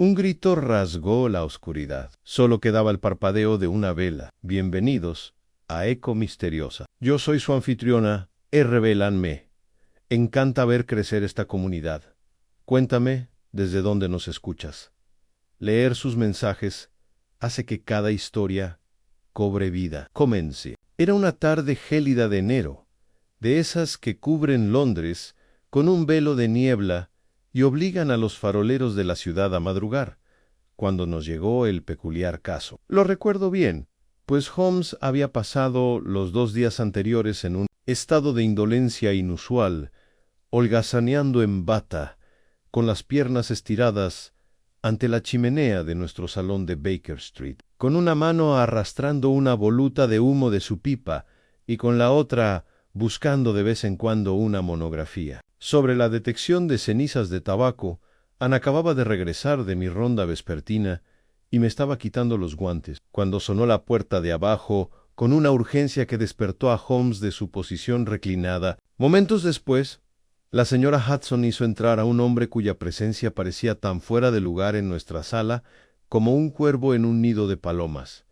Un grito rasgó la oscuridad. Solo quedaba el parpadeo de una vela. Bienvenidos a Eco Misteriosa. Yo soy su anfitriona, R. Lanme. Encanta ver crecer esta comunidad. Cuéntame desde dónde nos escuchas. Leer sus mensajes hace que cada historia cobre vida. Comencé. Era una tarde gélida de enero, de esas que cubren Londres con un velo de niebla y obligan a los faroleros de la ciudad a madrugar, cuando nos llegó el peculiar caso. Lo recuerdo bien, pues Holmes había pasado los 2 días anteriores en un estado de indolencia inusual, holgazaneando en bata, con las piernas estiradas ante la chimenea de nuestro salón de Baker Street, con una mano arrastrando una voluta de humo de su pipa y con la otra buscando de vez en cuando una monografía. Sobre la detección de cenizas de tabaco, Anne acababa de regresar de mi ronda vespertina y me estaba quitando los guantes, cuando sonó la puerta de abajo con una urgencia que despertó a Holmes de su posición reclinada. Momentos después, la señora Hudson hizo entrar a un hombre cuya presencia parecía tan fuera de lugar en nuestra sala como un cuervo en un nido de palomas.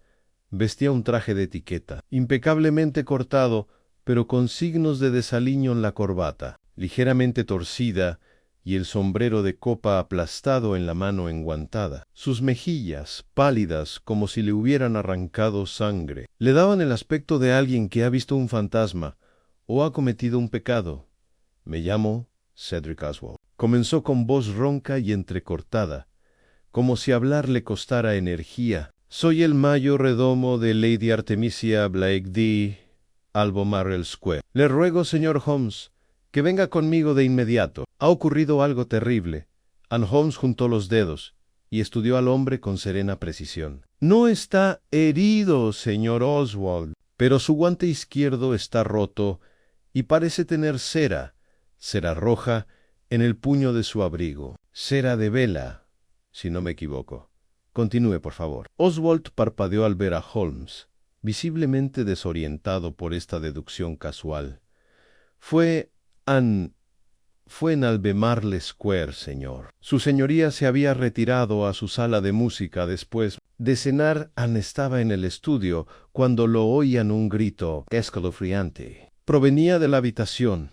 Vestía un traje de etiqueta, impecablemente cortado, pero con signos de desaliño en la corbata, ligeramente torcida, y el sombrero de copa aplastado en la mano enguantada. Sus mejillas, pálidas como si le hubieran arrancado sangre, le daban el aspecto de alguien que ha visto un fantasma o ha cometido un pecado. Me llamo Cedric Oswald. Comenzó con voz ronca y entrecortada, como si hablar le costara energía. Soy el mayordomo de Lady Artemisia Blake de Albemarle Square. Le ruego, señor Holmes, que venga conmigo de inmediato. Ha ocurrido algo terrible. Anne Holmes juntó los dedos y estudió al hombre con serena precisión. No está herido, señor Oswald, pero su guante izquierdo está roto y parece tener cera roja, en el puño de su abrigo. Cera de vela, si no me equivoco. Continúe, por favor. Oswald parpadeó al ver a Holmes, visiblemente desorientado por esta deducción casual. Fue en Albemarle Square, señor. Su señoría se había retirado a su sala de música después de cenar. Anne estaba en el estudio cuando lo oían un grito escalofriante. Provenía de la habitación.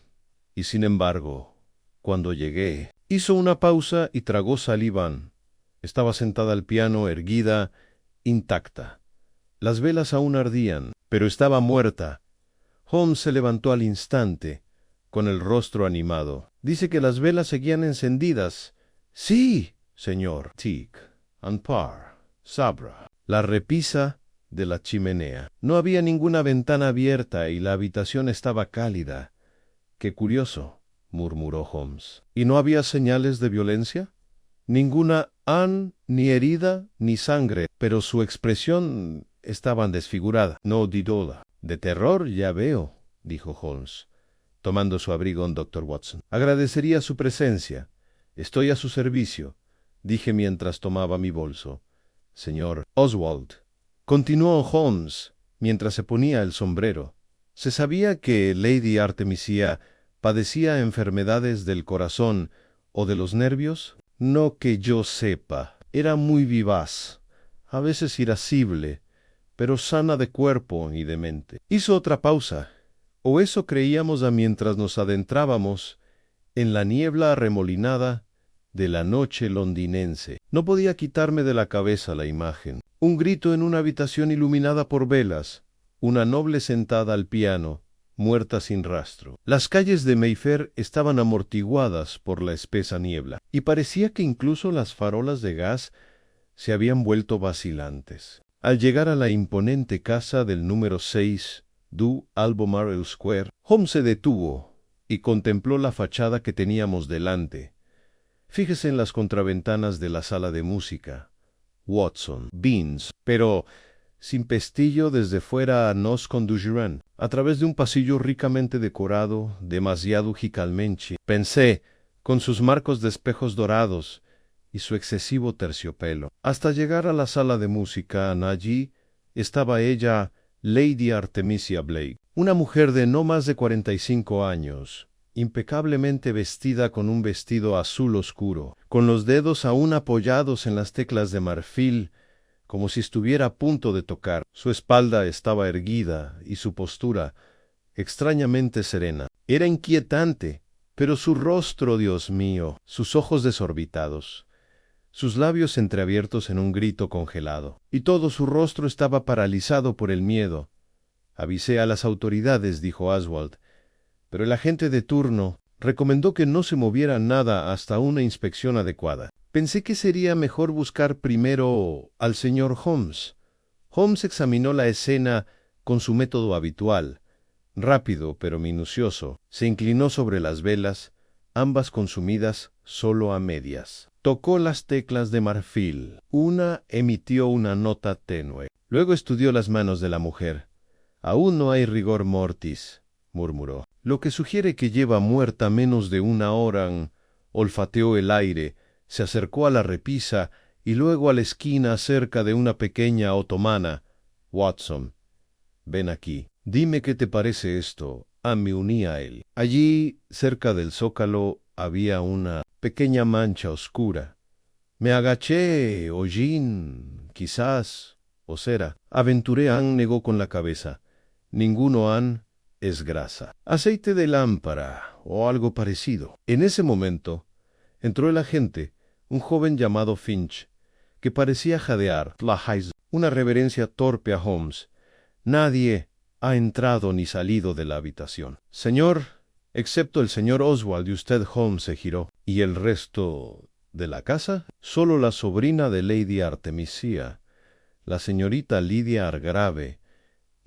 Y sin embargo, cuando llegué, hizo una pausa y tragó saliva. Estaba sentada al piano, erguida, intacta. Las velas aún ardían, pero estaba muerta. Holmes se levantó al instante, con el rostro animado. Dice que las velas seguían encendidas. Sí, señor. Tic, and par, sabra. La repisa de la chimenea. No había ninguna ventana abierta y la habitación estaba cálida. —Qué curioso —murmuró Holmes—. ¿Y no había señales de violencia? Ninguna Anne, ni herida, ni sangre, pero su expresión estaba desfigurada, no didola. —De terror, ya veo —dijo Holmes, tomando su abrigo en Dr. Watson. —Agradecería su presencia. Estoy a su servicio —dije mientras tomaba mi bolso. —Señor Oswald —continuó Holmes, mientras se ponía el sombrero—, se sabía que Lady Artemisia padecía enfermedades del corazón o de los nervios. No que yo sepa. Era muy vivaz, a veces irascible, pero sana de cuerpo y de mente. Hizo otra pausa, o eso creíamos mientras nos adentrábamos en la niebla arremolinada de la noche londinense. No podía quitarme de la cabeza la imagen. Un grito en una habitación iluminada por velas, una noble sentada al piano, muerta sin rastro. Las calles de Mayfair estaban amortiguadas por la espesa niebla, y parecía que incluso las farolas de gas se habían vuelto vacilantes. Al llegar a la imponente casa del número 6 du Albemarle Square, Holmes se detuvo y contempló la fachada que teníamos delante. Fíjese en las contraventanas de la sala de música. Watson, Beans, pero sin pestillo desde fuera nos conducirán, a través de un pasillo ricamente decorado, demasiado Hicalmenchi, pensé, con sus marcos de espejos dorados y su excesivo terciopelo, hasta llegar a la sala de música. Allí estaba ella, Lady Artemisia Blake, una mujer de no más de 45 años, impecablemente vestida con un vestido azul oscuro, con los dedos aún apoyados en las teclas de marfil, como si estuviera a punto de tocar. Su espalda estaba erguida y su postura extrañamente serena. Era inquietante, pero su rostro, Dios mío, sus ojos desorbitados, sus labios entreabiertos en un grito congelado, y todo su rostro estaba paralizado por el miedo. Avisé a las autoridades, dijo Oswald, pero el agente de turno recomendó que no se moviera nada hasta una inspección adecuada. Pensé que sería mejor buscar primero al señor Holmes. Holmes examinó la escena con su método habitual, rápido pero minucioso. Se inclinó sobre las velas, ambas consumidas solo a medias. Tocó las teclas de marfil. Una emitió una nota tenue. Luego estudió las manos de la mujer. «Aún no hay rigor mortis», murmuró, «lo que sugiere que lleva muerta menos de una hora». Olfateó el aire, se acercó a la repisa y luego a la esquina cerca de una pequeña otomana. «Watson, ven aquí. Dime qué te parece esto». Me uní a él. Allí, cerca del zócalo, había una pequeña mancha oscura. Me agaché, hollín, quizás, o cera. Aventuré. Negó con la cabeza. Ninguno es grasa. Aceite de lámpara o algo parecido. En ese momento entró el agente, un joven llamado Finch, que parecía jadear. Una reverencia torpe a Holmes. Nadie ha entrado ni salido de la habitación. Señor, excepto el señor Oswald y usted. Holmes se giró. ¿Y el resto de la casa? Solo la sobrina de Lady Artemisia, la señorita Lydia Argrave,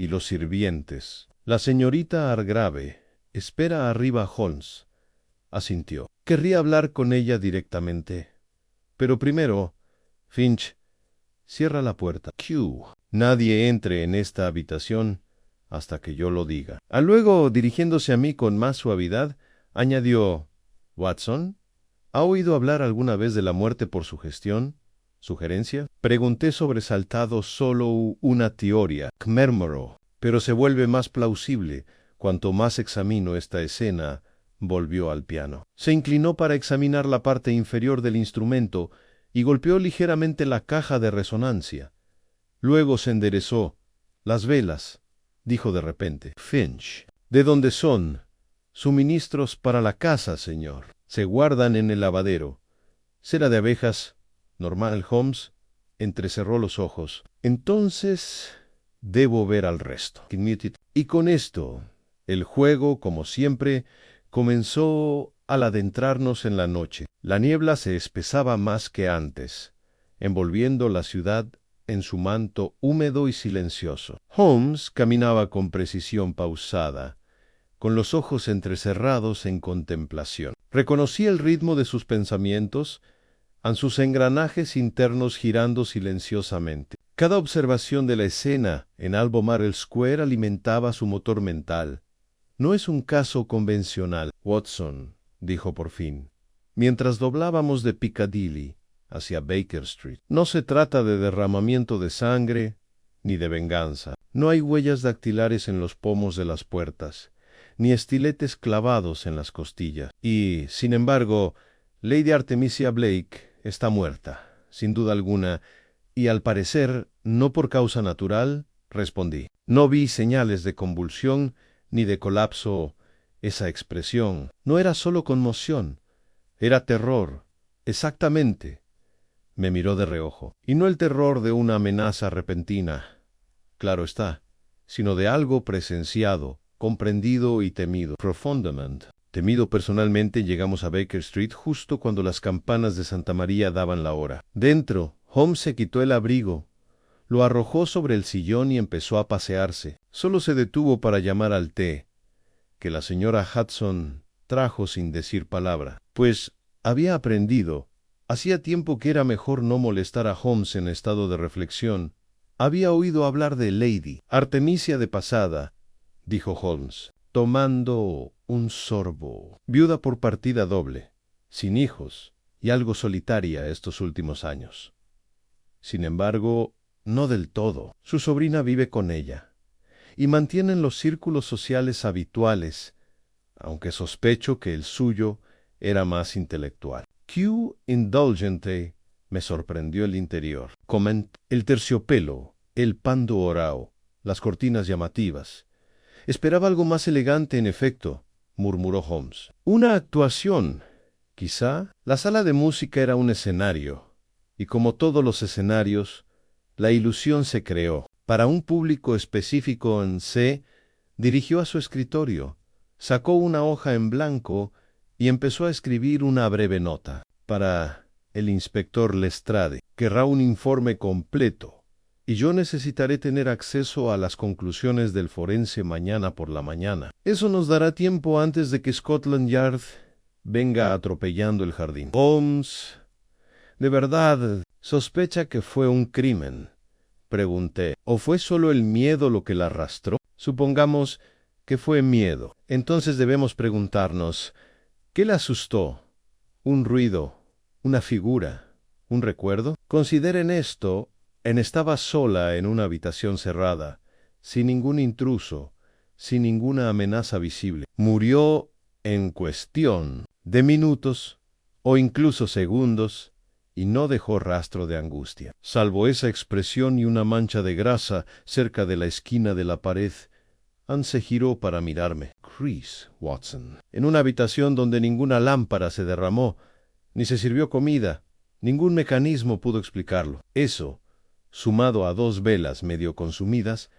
y los sirvientes. La señorita Argrave espera arriba. Holmes asintió. Querría hablar con ella directamente. Pero primero, Finch, cierra la puerta. Nadie entre en esta habitación hasta que yo lo diga. Luego, dirigiéndose a mí con más suavidad, añadió, «Watson, ¿ha oído hablar alguna vez de la muerte por sugestión? ¿Sugerencia?» Pregunté sobresaltado. «Solo una teoría», murmuró, «pero se vuelve más plausible cuanto más examino esta escena». Volvió al piano. Se inclinó para examinar la parte inferior del instrumento y golpeó ligeramente la caja de resonancia. Luego se enderezó. «Las velas», dijo de repente. «Finch, ¿de dónde son?» «Suministros para la casa, señor. Se guardan en el lavadero. Cera de abejas, normal». Holmes entrecerró los ojos. «Entonces debo ver al resto». Y con esto, el juego, como siempre, comenzó al adentrarnos en la noche. La niebla se espesaba más que antes, envolviendo la ciudad en su manto húmedo y silencioso. Holmes caminaba con precisión pausada, con los ojos entrecerrados en contemplación. Reconocí el ritmo de sus pensamientos, a sus engranajes internos girando silenciosamente. Cada observación de la escena en Albemarle Square alimentaba su motor mental. «No es un caso convencional, Watson», dijo por fin, mientras doblábamos de Piccadilly hacia Baker Street. «No se trata de derramamiento de sangre ni de venganza. No hay huellas dactilares en los pomos de las puertas, ni estiletes clavados en las costillas. Y, sin embargo, Lady Artemisia Blake está muerta, sin duda alguna, y al parecer no por causa natural», respondí. «No vi señales de convulsión ni de colapso». Esa expresión no era solo conmoción, era terror. «Exactamente». Me miró de reojo. «Y no el terror de una amenaza repentina, claro está, sino de algo presenciado, comprendido y temido profundamente». Temido personalmente. Llegamos a Baker Street justo cuando las campanas de Santa María daban la hora. Dentro, Holmes se quitó el abrigo, lo arrojó sobre el sillón y empezó a pasearse. Solo se detuvo para llamar al té, que la señora Hudson trajo sin decir palabra, pues había aprendido. Hacía tiempo que era mejor no molestar a Holmes en estado de reflexión. Había oído hablar de Lady Artemisia de pasada, dijo Holmes, tomando un sorbo. Viuda por partida doble, sin hijos y algo solitaria estos últimos años. Sin embargo, no del todo. Su sobrina vive con ella y mantienen los círculos sociales habituales, aunque sospecho que el suyo era más intelectual. Q indulgente me sorprendió el interior. El terciopelo, el pan dorado, las cortinas llamativas. Esperaba algo más elegante, en efecto, murmuró Holmes. Una actuación, quizá. La sala de música era un escenario, y como todos los escenarios, la ilusión se creó. Para un público específico en C, dirigió a su escritorio, sacó una hoja en blanco y empezó a escribir una breve nota. Para el inspector Lestrade, querrá un informe completo, y yo necesitaré tener acceso a las conclusiones del forense mañana por la mañana. Eso nos dará tiempo antes de que Scotland Yard venga atropellando el jardín. Holmes, ¿de verdad sospecha que fue un crimen?, pregunté. ¿O fue solo el miedo lo que la arrastró? Supongamos que fue miedo. Entonces debemos preguntarnos, ¿qué le asustó? ¿Un ruido? ¿Una figura? ¿Un recuerdo? Consideren esto. Estaba sola en una habitación cerrada, sin ningún intruso, sin ninguna amenaza visible. Murió en cuestión de minutos o incluso segundos, y no dejó rastro de angustia, salvo esa expresión y una mancha de grasa cerca de la esquina de la pared. Anne se giró para mirarme. Chris, Watson. En una habitación donde ninguna lámpara se derramó, ni se sirvió comida, ningún mecanismo pudo explicarlo. Eso, sumado a 2 velas medio consumidas,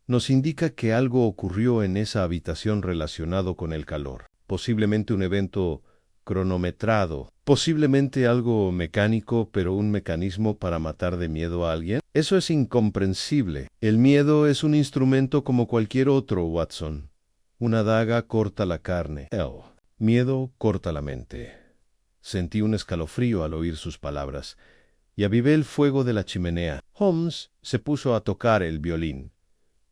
nos indica que algo ocurrió en esa habitación relacionado con el calor. Posiblemente un evento cronometrado, posiblemente algo mecánico, pero un mecanismo para matar de miedo a alguien. Eso es incomprensible. El miedo es un instrumento como cualquier otro, Watson. Una daga corta la carne. Miedo corta la mente. Sentí un escalofrío al oír sus palabras, y avivé el fuego de la chimenea. Holmes se puso a tocar el violín,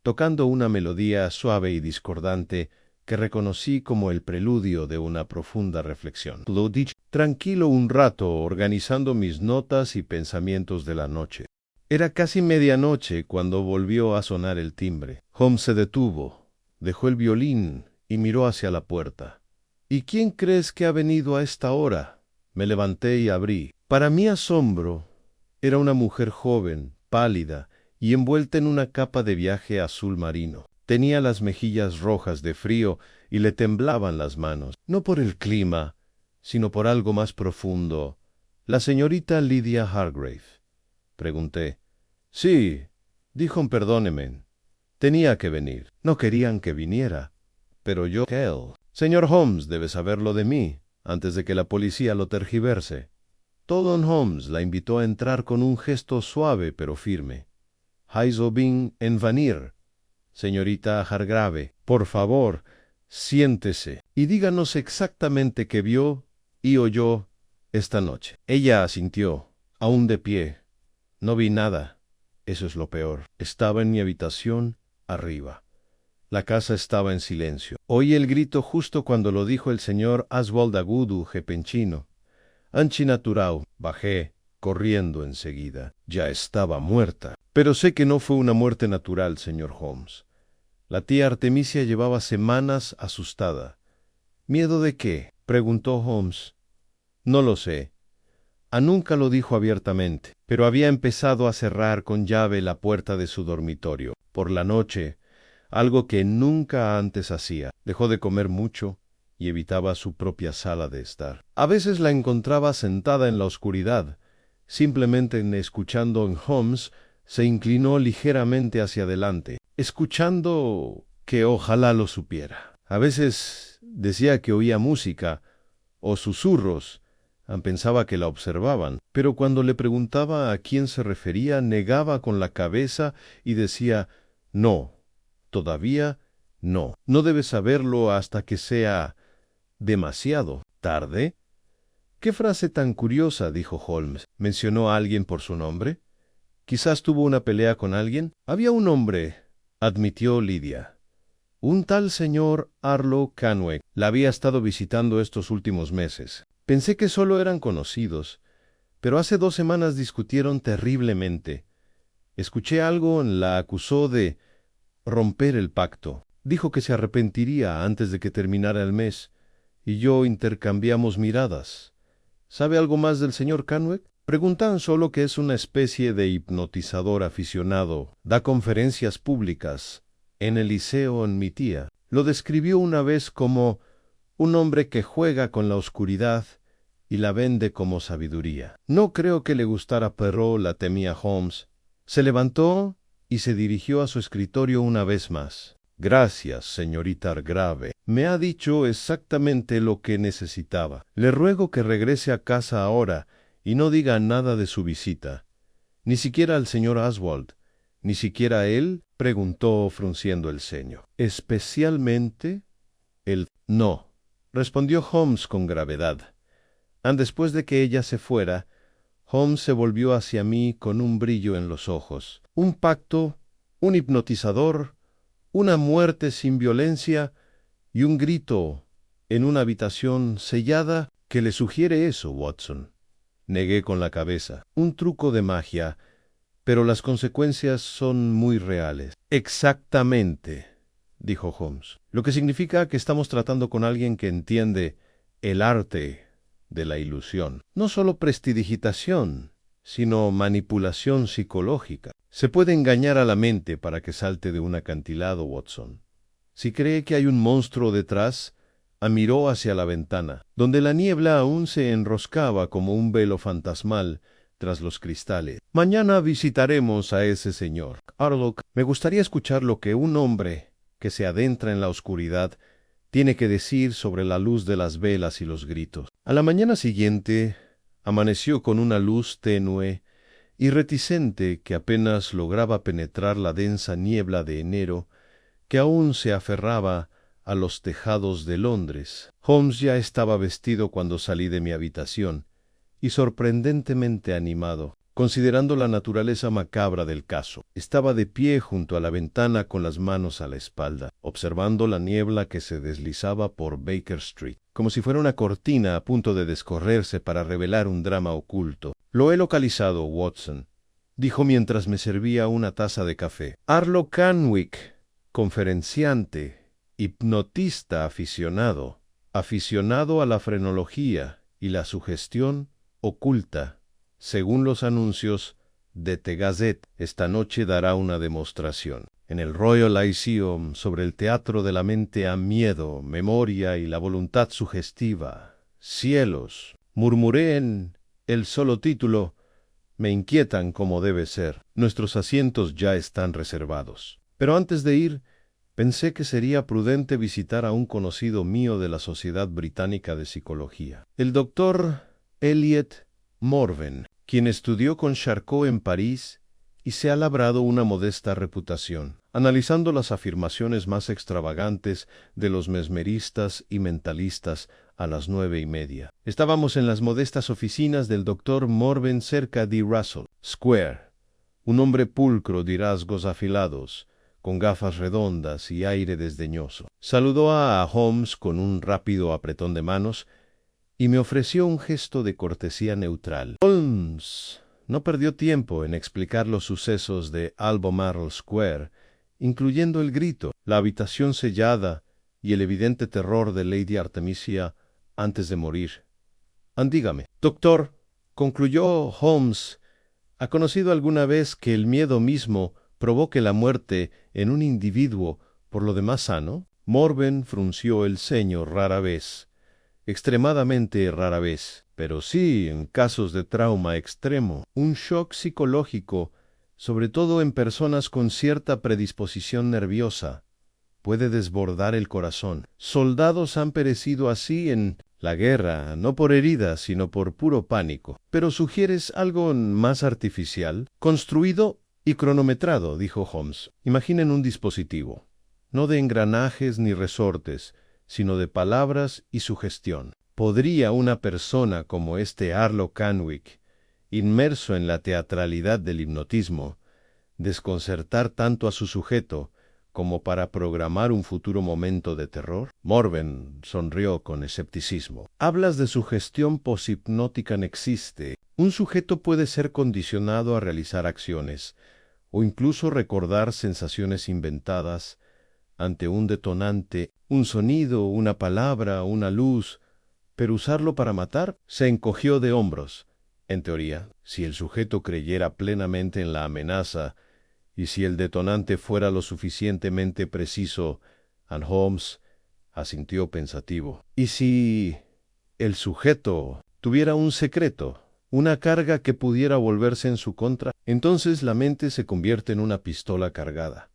tocando una melodía suave y discordante que reconocí como el preludio de una profunda reflexión. Lo dicho, tranquilo un rato, organizando mis notas y pensamientos de la noche. Era casi medianoche cuando volvió a sonar el timbre. Holmes se detuvo, dejó el violín y miró hacia la puerta. ¿Y quién crees que ha venido a esta hora? Me levanté y abrí. Para mi asombro, era una mujer joven, pálida y envuelta en una capa de viaje azul marino. Tenía las mejillas rojas de frío y le temblaban las manos, no por el clima, sino por algo más profundo. ¿La señorita Lydia Hargrave?, pregunté. Sí, dijo, perdóneme. Tenía que venir. No querían que viniera, pero yo... Señor Holmes debe saberlo de mí, antes de que la policía lo tergiverse. Toddon Holmes la invitó a entrar con un gesto suave pero firme. «Haizo bien en venir, señorita Hargrave. Por favor, siéntese y díganos exactamente qué vio y oyó esta noche». Ella asintió, aún de pie. No vi nada. Eso es lo peor. Estaba en mi habitación, arriba. La casa estaba en silencio. Oí el grito justo cuando lo dijo el señor Oswald Agudu Gepenchino. Anchi naturau. Bajé, corriendo enseguida. Ya estaba muerta. Pero sé que no fue una muerte natural, señor Holmes. La tía Artemisia llevaba semanas asustada. ¿Miedo de qué?, preguntó Holmes. No lo sé. Nunca lo dijo abiertamente, pero había empezado a cerrar con llave la puerta de su dormitorio. Por la noche, algo que nunca antes hacía. Dejó de comer mucho y evitaba su propia sala de estar. A veces la encontraba sentada en la oscuridad. Simplemente escuchando en Holmes, se inclinó ligeramente hacia adelante, escuchando que ojalá lo supiera. A veces decía que oía música o susurros. Pensaba que la observaban, pero cuando le preguntaba a quién se refería, negaba con la cabeza y decía, no, todavía no. No debes saberlo hasta que sea demasiado tarde. «¿Qué frase tan curiosa?», dijo Holmes. «¿Mencionó a alguien por su nombre? Quizás tuvo una pelea con alguien». «Había un hombre», admitió Lydia. «Un tal señor Arlo Canweg. La había estado visitando estos últimos meses. Pensé que solo eran conocidos, pero hace 2 semanas discutieron terriblemente. Escuché algo, la acusó de romper el pacto. Dijo que se arrepentiría antes de que terminara el mes, y yo intercambiamos miradas. ¿Sabe algo más del señor Canwick? Preguntan solo que es una especie de hipnotizador aficionado. Da conferencias públicas en el liceo en mi tía. Lo describió una vez como un hombre que juega con la oscuridad y la vende como sabiduría. No creo que le gustara Perrault, la temía Holmes. Se levantó y se dirigió a su escritorio una vez más. Gracias, señorita Grave. Me ha dicho exactamente lo que necesitaba. Le ruego que regrese a casa ahora y no diga nada de su visita. Ni siquiera al señor Oswald. ¿Ni siquiera él? Preguntó frunciendo el ceño. ¿Especialmente? No, respondió Holmes con gravedad. Después de que ella se fuera, Holmes se volvió hacia mí con un brillo en los ojos. Un pacto, un hipnotizador, una muerte sin violencia y un grito en una habitación sellada. ¿Qué le sugiere eso, Watson? Negué con la cabeza. Un truco de magia, pero las consecuencias son muy reales. Exactamente, dijo Holmes. Lo que significa que estamos tratando con alguien que entiende el arte de la ilusión. No solo prestidigitación, sino manipulación psicológica. Se puede engañar a la mente para que salte de un acantilado, Watson. Si cree que hay un monstruo detrás, miró hacia la ventana, donde la niebla aún se enroscaba como un velo fantasmal tras los cristales. Mañana visitaremos a ese señor. Arlock, me gustaría escuchar lo que un hombre que se adentra en la oscuridad tiene que decir sobre la luz de las velas y los gritos. A la mañana siguiente, amaneció con una luz tenue y reticente que apenas lograba penetrar la densa niebla de enero que aún se aferraba a los tejados de Londres. Holmes ya estaba vestido cuando salí de mi habitación, y sorprendentemente animado, considerando la naturaleza macabra del caso. Estaba de pie junto a la ventana con las manos a la espalda, observando la niebla que se deslizaba por Baker Street, como si fuera una cortina a punto de descorrerse para revelar un drama oculto. Lo he localizado, Watson, dijo mientras me servía una taza de café. Arlo Canwick, conferenciante, hipnotista aficionado a la frenología y la sugestión oculta. Según los anuncios de The Gazette, esta noche dará una demostración en el Royal Lyceum sobre el teatro de la mente a miedo, memoria y la voluntad sugestiva. Cielos, murmuré en el solo título, me inquietan como debe ser. Nuestros asientos ya están reservados. Pero antes de ir, pensé que sería prudente visitar a un conocido mío de la Sociedad Británica de Psicología, el doctor Elliot Morven, quien estudió con Charcot en París y se ha labrado una modesta reputación, analizando las afirmaciones más extravagantes de los mesmeristas y mentalistas a las 9:30. Estábamos en las modestas oficinas del doctor Morven cerca de Russell Square, un hombre pulcro de rasgos afilados, con gafas redondas y aire desdeñoso. Saludó a Holmes con un rápido apretón de manos y me ofreció un gesto de cortesía neutral. Holmes no perdió tiempo en explicar los sucesos de Albemarle Square, incluyendo el grito, la habitación sellada y el evidente terror de Lady Artemisia antes de morir. Dígame, doctor, concluyó Holmes, ¿ha conocido alguna vez que el miedo mismo provoque la muerte en un individuo por lo demás sano? Morven frunció el ceño rara vez, extremadamente rara vez, pero sí en casos de trauma extremo, un shock psicológico, sobre todo en personas con cierta predisposición nerviosa, puede desbordar el corazón. Soldados han perecido así en la guerra, no por heridas, sino por puro pánico. Pero ¿sugieres algo más artificial? Construido y cronometrado, dijo Holmes. Imaginen un dispositivo, no de engranajes ni resortes, sino de palabras y sugestión. ¿Podría una persona como este Arlo Canwick, inmerso en la teatralidad del hipnotismo, desconcertar tanto a su sujeto como para programar un futuro momento de terror? Morven sonrió con escepticismo. Hablas de sugestión poshipnótica. No existe. Un sujeto puede ser condicionado a realizar acciones, o incluso recordar sensaciones inventadas, ante un detonante, un sonido, una palabra, una luz, pero usarlo para matar, se encogió de hombros. En teoría, si el sujeto creyera plenamente en la amenaza, y si el detonante fuera lo suficientemente preciso, and Holmes asintió pensativo. ¿Y si el sujeto tuviera un secreto, una carga que pudiera volverse en su contra? Entonces la mente se convierte en una pistola cargada,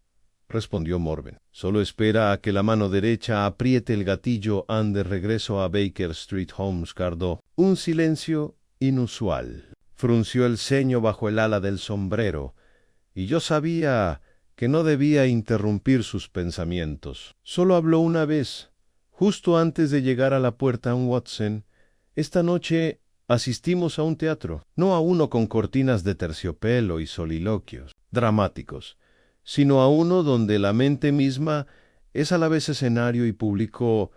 respondió Morven. Solo espera a que la mano derecha apriete el gatillo de regreso a Baker Street. Holmes guardó un silencio inusual. Frunció el ceño bajo el ala del sombrero, y yo sabía que no debía interrumpir sus pensamientos. Solo habló una vez, justo antes de llegar a la puerta en Watson. Esta noche asistimos a un teatro, no a uno con cortinas de terciopelo y soliloquios dramáticos, sino a uno donde la mente misma es a la vez escenario y público.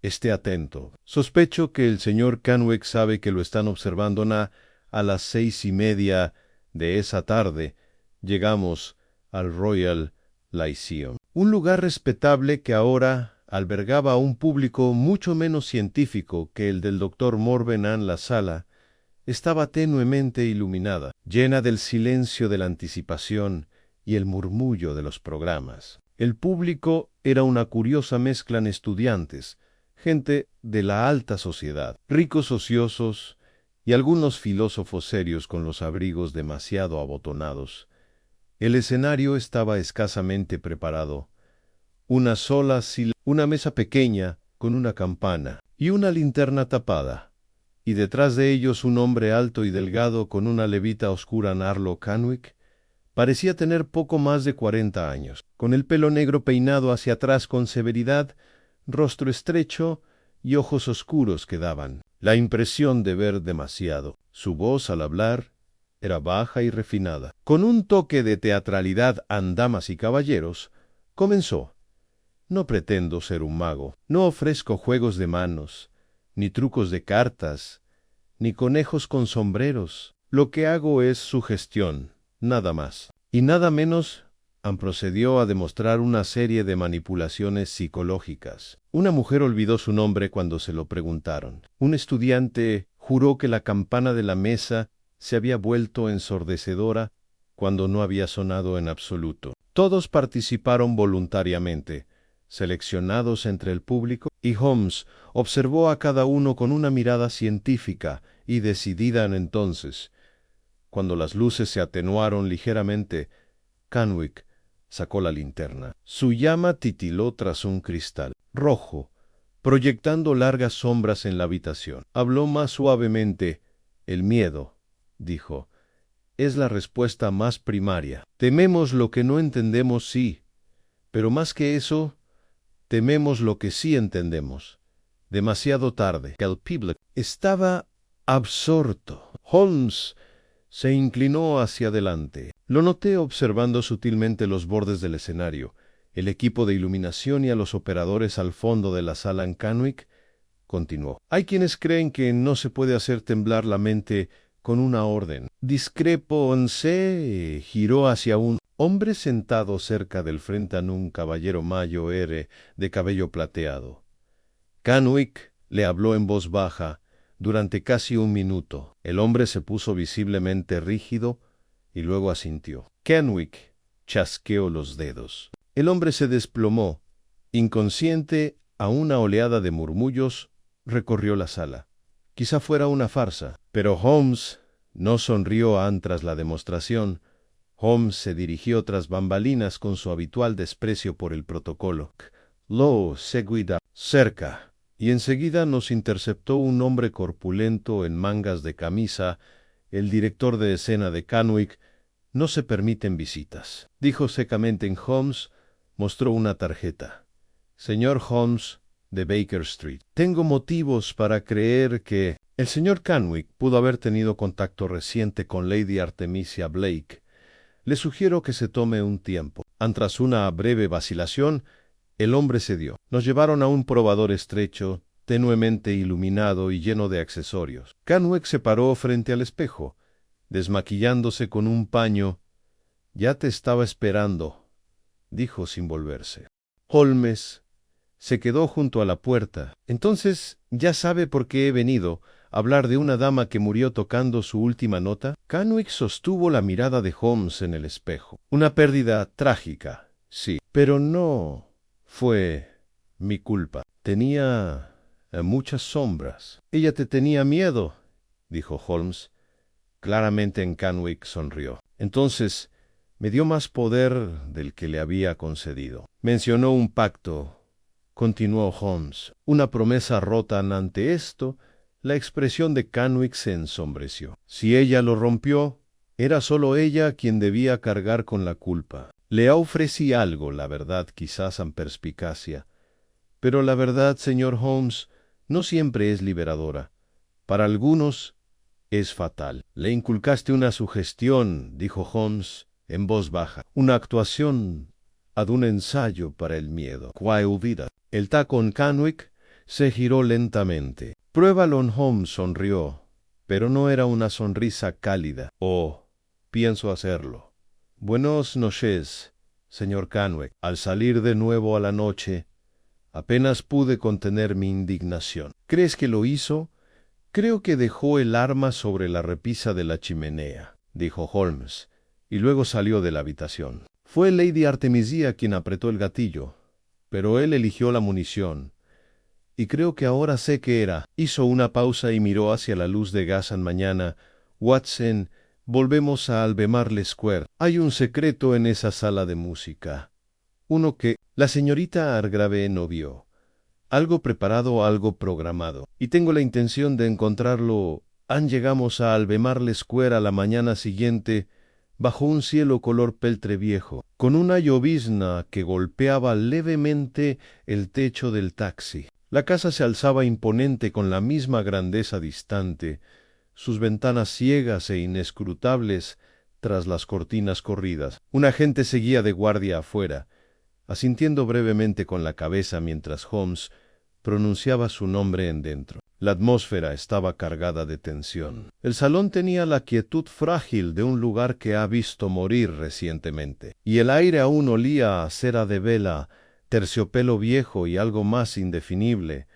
Esté atento. Sospecho que el señor Kenwick sabe que lo están observando. A las 6:30 de esa tarde llegamos al Royal Lyceum, un lugar respetable que ahora albergaba a un público mucho menos científico que el del doctor Morven. La sala estaba tenuemente iluminada, llena del silencio de la anticipación y el murmullo de los programas. El público era una curiosa mezcla en estudiantes, gente de la alta sociedad, ricos ociosos y algunos filósofos serios con los abrigos demasiado abotonados. El escenario estaba escasamente preparado. Una mesa pequeña con una campana y una linterna tapada, y detrás de ellos un hombre alto y delgado con una levita oscura. Narlo Kenwick parecía tener poco más de 40 años, con el pelo negro peinado hacia atrás con severidad, rostro estrecho y ojos oscuros que daban la impresión de ver demasiado. Su voz al hablar era baja y refinada. Con un toque de teatralidad, damas y caballeros, comenzó. No pretendo ser un mago, no ofrezco juegos de manos, ni trucos de cartas, ni conejos con sombreros. Lo que hago es sugestión, nada más. Y nada menos. Procedió a demostrar una serie de manipulaciones psicológicas. Una mujer olvidó su nombre cuando se lo preguntaron. Un estudiante juró que la campana de la mesa se había vuelto ensordecedora cuando no había sonado en absoluto. Todos participaron voluntariamente, seleccionados entre el público, y Holmes observó a cada uno con una mirada científica y decidida. Entonces, cuando las luces se atenuaron ligeramente, Kenwick sacó la linterna. Su llama titiló tras un cristal rojo, proyectando largas sombras en la habitación. Habló más suavemente. El miedo, dijo, es la respuesta más primaria. Tememos lo que no entendemos, sí, pero más que eso, tememos lo que sí entendemos. Demasiado tarde. El público estaba absorto. Holmes se inclinó hacia adelante. Lo noté observando sutilmente los bordes del escenario, el equipo de iluminación y a los operadores al fondo de la sala. Kenwick continuó. Hay quienes creen que no se puede hacer temblar la mente con una orden. Discrepo. Se giró hacia un hombre sentado cerca del frente. Un caballero mayor de cabello plateado. Kenwick le habló en voz baja durante casi un minuto. El hombre se puso visiblemente rígido y luego asintió. Kenwick chasqueó los dedos. El hombre se desplomó. Inconsciente, a una oleada de murmullos recorrió la sala. Quizá fuera una farsa, pero Holmes no sonrió tras la demostración. Holmes se dirigió tras bambalinas con su habitual desprecio por el protocolo. Lo seguida cerca. Y enseguida nos interceptó un hombre corpulento en mangas de camisa. El director de escena de Kenwick. No se permiten visitas, dijo secamente. Holmes mostró una tarjeta. Señor Holmes, de Baker Street. Tengo motivos para creer que el señor Kenwick pudo haber tenido contacto reciente con Lady Artemisia Blake. Le sugiero que se tome un tiempo. Tras una breve vacilación, el hombre cedió. Nos llevaron a un probador estrecho, tenuemente iluminado y lleno de accesorios. Kenwick se paró frente al espejo, desmaquillándose con un paño. Ya te estaba esperando, dijo sin volverse. Holmes se quedó junto a la puerta. Entonces, ¿ya sabe por qué he venido? ¿Hablar de una dama que murió tocando su última nota? Kenwick sostuvo la mirada de Holmes en el espejo. Una pérdida trágica, sí, pero no fue mi culpa. Tenía muchas sombras. Ella te tenía miedo, dijo Holmes. Claramente Kenwick sonrió. Entonces, me dio más poder del que le había concedido. Mencionó un pacto, continuó Holmes, una promesa rota. Ante esto, la expresión de Kenwick se ensombreció. Si ella lo rompió, era solo ella quien debía cargar con la culpa. Le ofrecí algo, la verdad, quizás en perspicacia. Pero la verdad, señor Holmes, no siempre es liberadora. Para algunos es fatal. Le inculcaste una sugestión, dijo Holmes en voz baja, una actuación ad un ensayo para el miedo. ¿Cuál olvida? El tacón Kenwick se giró lentamente. Pruébalo. Holmes sonrió, pero no era una sonrisa cálida. Oh, pienso hacerlo. Buenas noches, señor Kenwick. Al salir de nuevo a la noche, apenas pude contener mi indignación. ¿Crees que lo hizo? Creo que dejó el arma sobre la repisa de la chimenea, dijo Holmes, y luego salió de la habitación. Fue Lady Artemisia quien apretó el gatillo, pero él eligió la munición, y creo que ahora sé qué era. Hizo una pausa y miró hacia la luz de gas. Mañana, Watson, volvemos a Albemarle Square. Hay un secreto en esa sala de música, uno que la señorita Hargrave no vio. Algo preparado, algo programado. Y tengo la intención de encontrarlo. Llegamos a Albemarle Square a la mañana siguiente, bajo un cielo color peltre viejo, con una llovizna que golpeaba levemente el techo del taxi. La casa se alzaba imponente con la misma grandeza distante, sus ventanas ciegas e inescrutables tras las cortinas corridas. Un agente seguía de guardia afuera, asintiendo brevemente con la cabeza mientras Holmes pronunciaba su nombre en dentro. La atmósfera estaba cargada de tensión. El salón tenía la quietud frágil de un lugar que ha visto morir recientemente, y el aire aún olía a cera de vela, terciopelo viejo y algo más indefinible,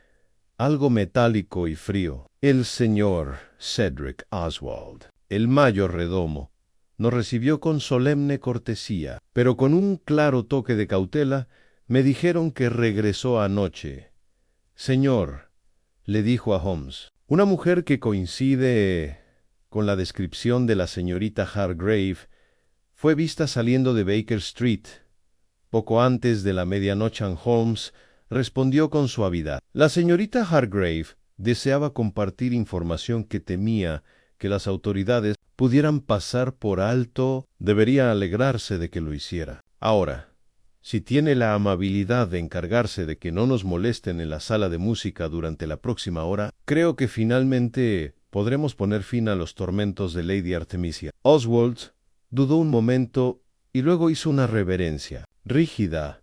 algo metálico y frío. El señor Cedric Oswald, el mayordomo, nos recibió con solemne cortesía, pero con un claro toque de cautela. Me dijeron que regresó anoche. Señor, le dijo a Holmes, una mujer que coincide con la descripción de la señorita Hargrave fue vista saliendo de Baker Street poco antes de la medianoche. Holmes respondió con suavidad. La señorita Hargrave deseaba compartir información que temía que las autoridades pudieran pasar por alto. Debería alegrarse de que lo hiciera. Ahora, si tiene la amabilidad de encargarse de que no nos molesten en la sala de música durante la próxima hora, creo que finalmente podremos poner fin a los tormentos de Lady Artemisia. Oswald dudó un momento y luego hizo una reverencia rígida.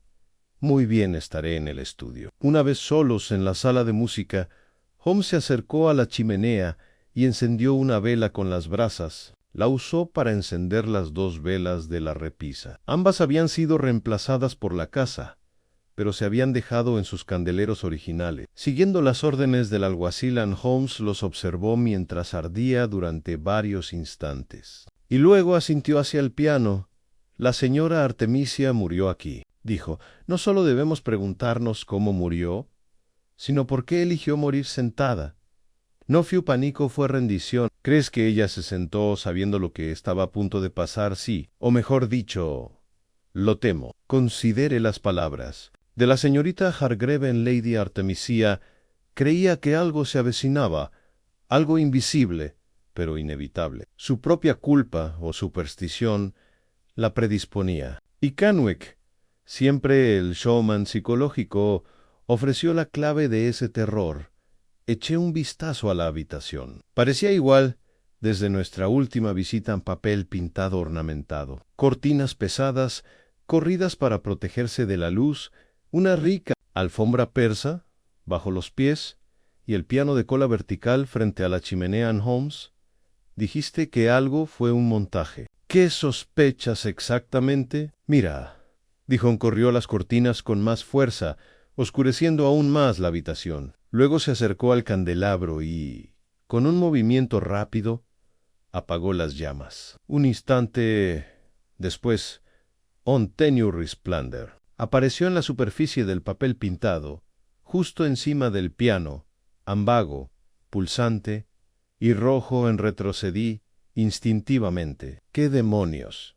Muy bien, estaré en el estudio. Una vez solos en la sala de música, Holmes se acercó a la chimenea y encendió una vela con las brasas. La usó para encender las dos velas de la repisa. Ambas habían sido reemplazadas por la casa, pero se habían dejado en sus candeleros originales. Siguiendo las órdenes del alguacil, Holmes los observó mientras ardía durante varios instantes. Y luego asintió hacia el piano. La señora Artemisia murió aquí, dijo. No solo debemos preguntarnos cómo murió, sino por qué eligió morir sentada. No fue pánico, fue rendición. ¿Crees que ella se sentó sabiendo lo que estaba a punto de pasar? Sí, o mejor dicho, lo temo. Considere las palabras de la señorita Hargrave en Lady Artemisia. Creía que algo se avecinaba, algo invisible, pero inevitable. Su propia culpa o superstición la predisponía. Y Kenwick, siempre el showman psicológico, ofreció la clave de ese terror. Eché un vistazo a la habitación. Parecía igual desde nuestra última visita, en papel pintado ornamentado. Cortinas pesadas, corridas para protegerse de la luz, una rica alfombra persa bajo los pies y el piano de cola vertical frente a la chimenea. Holmes, dijiste que algo fue un montaje. ¿Qué sospechas exactamente? Mira, Dijon corrió las cortinas con más fuerza, oscureciendo aún más la habitación. Luego se acercó al candelabro y, con un movimiento rápido, apagó las llamas. Un instante después, un tenue resplandor apareció en la superficie del papel pintado, justo encima del piano, ambago, pulsante y rojo. Retrocedí instintivamente. ¡Qué demonios!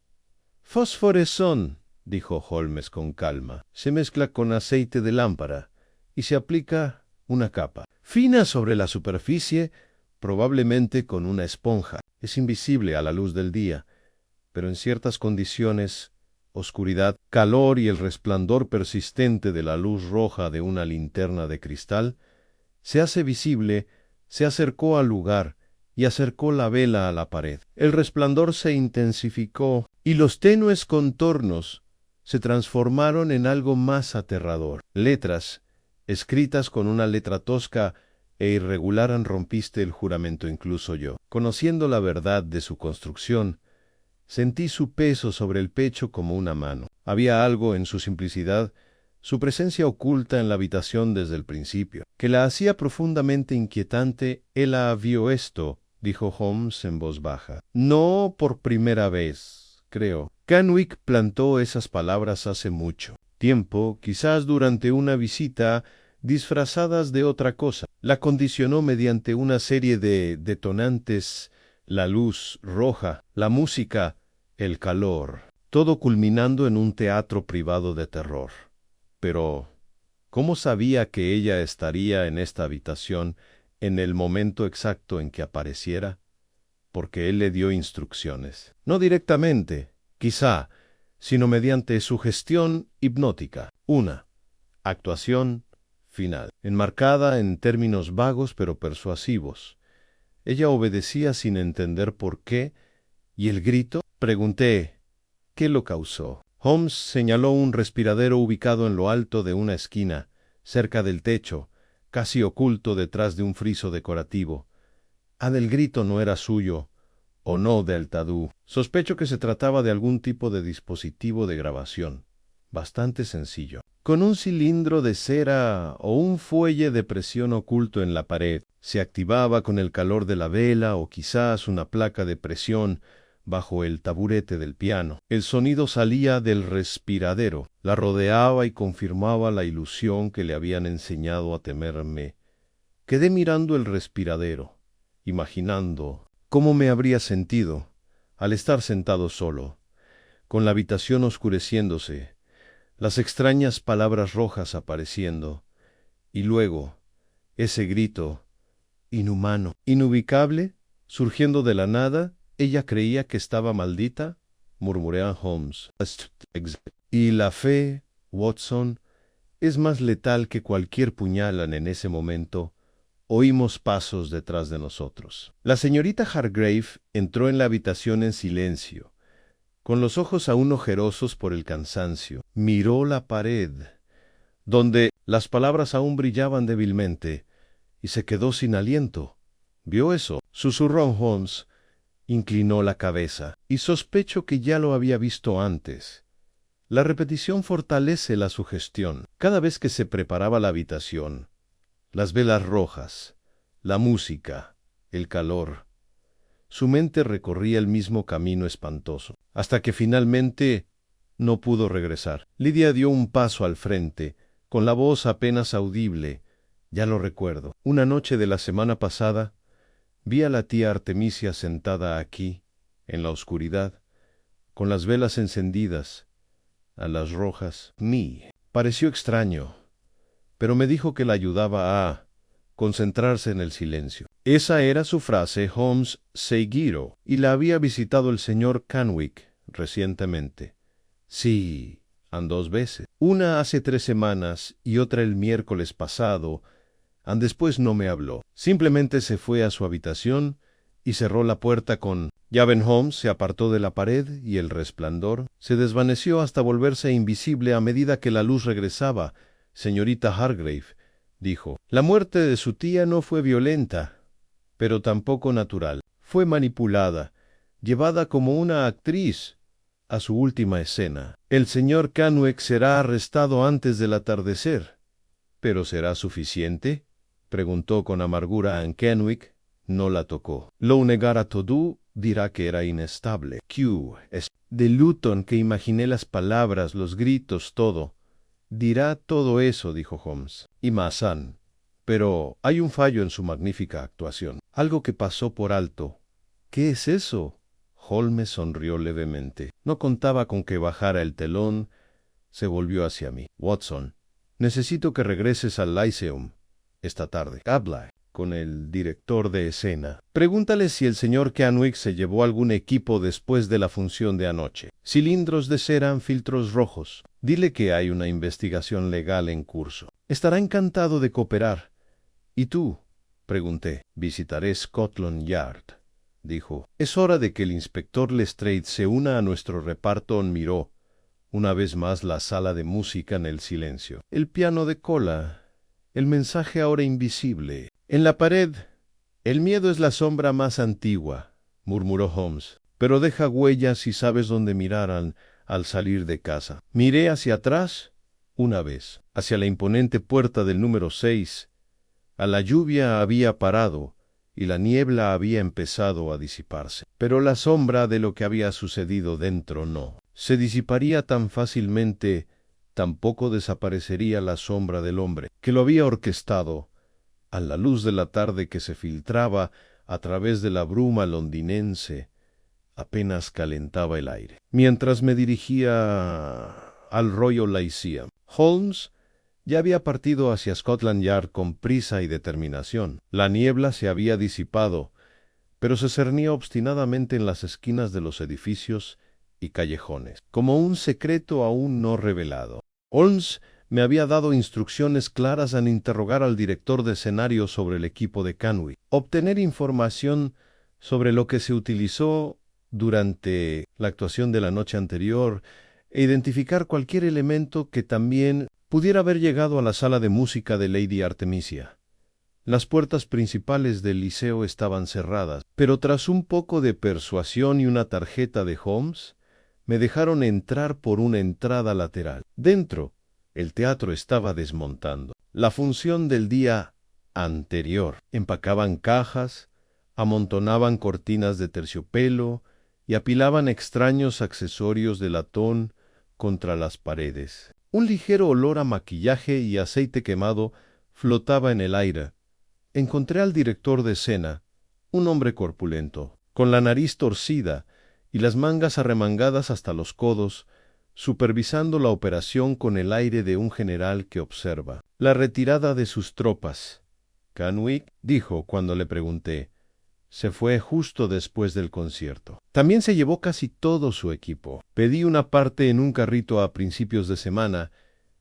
—Fósfores son —dijo Holmes con calma—. Se mezcla con aceite de lámpara y se aplica una capa fina sobre la superficie, probablemente con una esponja. Es invisible a la luz del día, pero en ciertas condiciones, oscuridad, calor y el resplandor persistente de la luz roja de una linterna de cristal, se hace visible. Se acercó al lugar y acercó la vela a la pared. El resplandor se intensificó y los tenues contornos se transformaron en algo más aterrador. Letras, escritas con una letra tosca e irregular. Rompiste el juramento incluso yo. Conociendo la verdad de su construcción, sentí su peso sobre el pecho como una mano. Había algo en su simplicidad, su presencia oculta en la habitación desde el principio, que la hacía profundamente inquietante. Ella vio esto, dijo Holmes en voz baja. No por primera vez, creo. Kenwick plantó esas palabras hace mucho tiempo, quizás durante una visita, disfrazadas de otra cosa. La condicionó mediante una serie de detonantes: la luz roja, la música, el calor, todo culminando en un teatro privado de terror. Pero, ¿cómo sabía que ella estaría en esta habitación en el momento exacto en que apareciera? Porque él le dio instrucciones. No directamente, quizá, sino mediante sugestión hipnótica. Una actuación final, enmarcada en términos vagos pero persuasivos. Ella obedecía sin entender por qué. ¿Y el grito? Pregunté. ¿Qué lo causó? Holmes señaló un respiradero ubicado en lo alto de una esquina, cerca del techo, casi oculto detrás de un friso decorativo. El grito no era suyo, o no del Tadú. Sospecho que se trataba de algún tipo de dispositivo de grabación, bastante sencillo, con un cilindro de cera o un fuelle de presión oculto en la pared. Se activaba con el calor de la vela o quizás una placa de presión bajo el taburete del piano. El sonido salía del respiradero, la rodeaba y confirmaba la ilusión que le habían enseñado a temerme. Quedé mirando el respiradero, imaginando cómo me habría sentido al estar sentado solo, con la habitación oscureciéndose, las extrañas palabras rojas apareciendo, y luego ese grito, inhumano, inubicable, surgiendo de la nada. ¿Ella creía que estaba maldita?, murmuré a Holmes. Y la fe, Watson, es más letal que cualquier puñal. En ese momento oímos pasos detrás de nosotros. La señorita Hargrave entró en la habitación en silencio, con los ojos aún ojerosos por el cansancio. Miró la pared, donde las palabras aún brillaban débilmente, y se quedó sin aliento. ¿Vio eso?, susurró Holmes. Inclinó la cabeza, y sospecho que ya lo había visto antes. La repetición fortalece la sugestión. Cada vez que se preparaba la habitación, las velas rojas, la música, el calor, su mente recorría el mismo camino espantoso, hasta que finalmente no pudo regresar. Lidia dio un paso al frente, con la voz apenas audible. Ya lo recuerdo. Una noche de la semana pasada, vi a la tía Artemisia sentada aquí, en la oscuridad, con las velas encendidas, a las rojas. Pareció extraño, pero me dijo que la ayudaba a concentrarse en el silencio. Esa era su frase. Holmes seguiro, y la había visitado el señor Kenwick recientemente. Sí, dos veces. Una hace 3 semanas y otra el miércoles pasado. Después no me habló. Simplemente se fue a su habitación y cerró la puerta con llave. Holmes se apartó de la pared y el resplandor se desvaneció hasta volverse invisible a medida que la luz regresaba. Señorita Hargrave, dijo, la muerte de su tía no fue violenta, pero tampoco natural. Fue manipulada, llevada como una actriz a su última escena. El señor Kenwick será arrestado antes del atardecer. ¿Pero será suficiente?, preguntó con amargura Anne Kenwick. No la tocó. Lo negara todo, dirá que era inestable. Es de Luton que imaginé las palabras, los gritos, todo. Dirá todo eso, dijo Holmes. Y más, Anne. Pero hay un fallo en su magnífica actuación. Algo que pasó por alto. ¿Qué es eso? Holmes sonrió levemente. No contaba con que bajara el telón. Se volvió hacia mí. Watson, necesito que regreses al Lyceum esta tarde. Habla con el director de escena. Pregúntale si el señor Kenwick se llevó algún equipo después de la función de anoche. Cilindros de cera, filtros rojos. Dile que hay una investigación legal en curso. Estará encantado de cooperar. ¿Y tú?, pregunté. Visitaré Scotland Yard, dijo. Es hora de que el inspector Lestrade se una a nuestro reparto. Miró una vez más la sala de música en el silencio. El piano de cola, el mensaje ahora invisible. En la pared, el miedo es la sombra más antigua, murmuró Holmes, pero deja huellas si sabes dónde mirar al salir de casa. Miré hacia atrás una vez, hacia la imponente puerta del número 6. A la lluvia había parado y la niebla había empezado a disiparse, pero la sombra de lo que había sucedido dentro no se disiparía tan fácilmente. Tampoco desaparecería la sombra del hombre que lo había orquestado. A la luz de la tarde que se filtraba a través de la bruma londinense, apenas calentaba el aire. Mientras me dirigía al Royal Lyceum, Holmes ya había partido hacia Scotland Yard con prisa y determinación. La niebla se había disipado, pero se cernía obstinadamente en las esquinas de los edificios y callejones, como un secreto aún no revelado. Holmes me había dado instrucciones claras en interrogar al director de escenario sobre el equipo de Kenwick, obtener información sobre lo que se utilizó durante la actuación de la noche anterior e identificar cualquier elemento que también pudiera haber llegado a la sala de música de Lady Artemisia. Las puertas principales del liceo estaban cerradas, pero tras un poco de persuasión y una tarjeta de Holmes, me dejaron entrar por una entrada lateral. Dentro, el teatro estaba desmontando. La función del día anterior. Empacaban cajas, amontonaban cortinas de terciopelo y apilaban extraños accesorios de latón contra las paredes. Un ligero olor a maquillaje y aceite quemado flotaba en el aire. Encontré al director de escena, un hombre corpulento, con la nariz torcida y las mangas arremangadas hasta los codos, supervisando la operación con el aire de un general que observa la retirada de sus tropas. Kenwick, dijo cuando le pregunté, se fue justo después del concierto. También se llevó casi todo su equipo. Pedí una parte en un carrito a principios de semana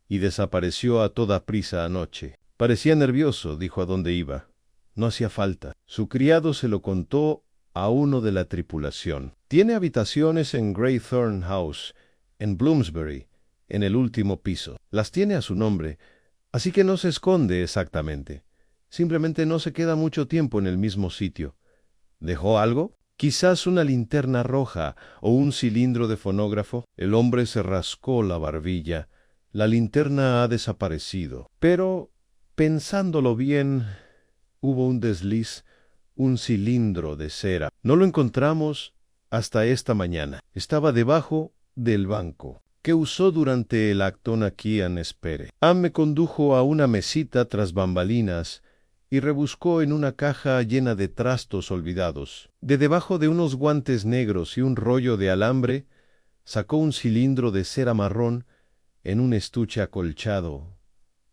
y desapareció a toda prisa anoche. Parecía nervioso, dijo a dónde iba. No hacía falta. Su criado se lo contó a uno de la tripulación. Tiene habitaciones en Greythorn House, en Bloomsbury, en el último piso. Las tiene a su nombre, así que no se esconde exactamente. Simplemente no se queda mucho tiempo en el mismo sitio. ¿Dejó algo? Quizás una linterna roja o un cilindro de fonógrafo. El hombre se rascó la barbilla. La linterna ha desaparecido. Pero, pensándolo bien, hubo un desliz, un cilindro de cera. No lo encontramos hasta esta mañana. Estaba debajo del banco que usó durante el acto aquí en Espere. Anne me condujo a una mesita tras bambalinas y rebuscó en una caja llena de trastos olvidados. De debajo de unos guantes negros y un rollo de alambre, sacó un cilindro de cera marrón en un estuche acolchado.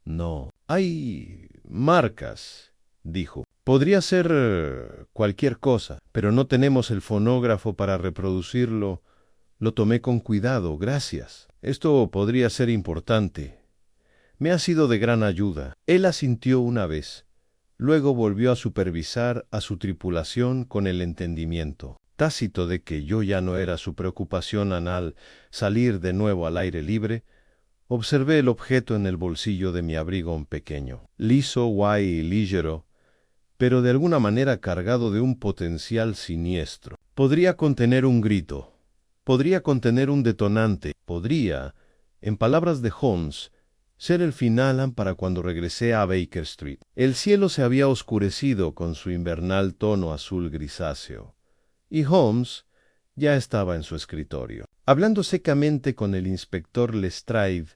No, hay marcas, dijo. Podría ser cualquier cosa, pero no tenemos el fonógrafo para reproducirlo. Lo tomé con cuidado, gracias. Esto podría ser importante. Me ha sido de gran ayuda. Él asintió una vez. Luego volvió a supervisar a su tripulación con el entendimiento tácito de que yo ya no era su preocupación al salir de nuevo al aire libre. Observé el objeto en el bolsillo de mi abrigo pequeño, liso, guay y ligero, pero de alguna manera cargado de un potencial siniestro. Podría contener un grito, podría contener un detonante, podría, en palabras de Holmes, ser el final para cuando regresé a Baker Street. El cielo se había oscurecido con su invernal tono azul grisáceo, y Holmes ya estaba en su escritorio, hablando secamente con el inspector Lestrade,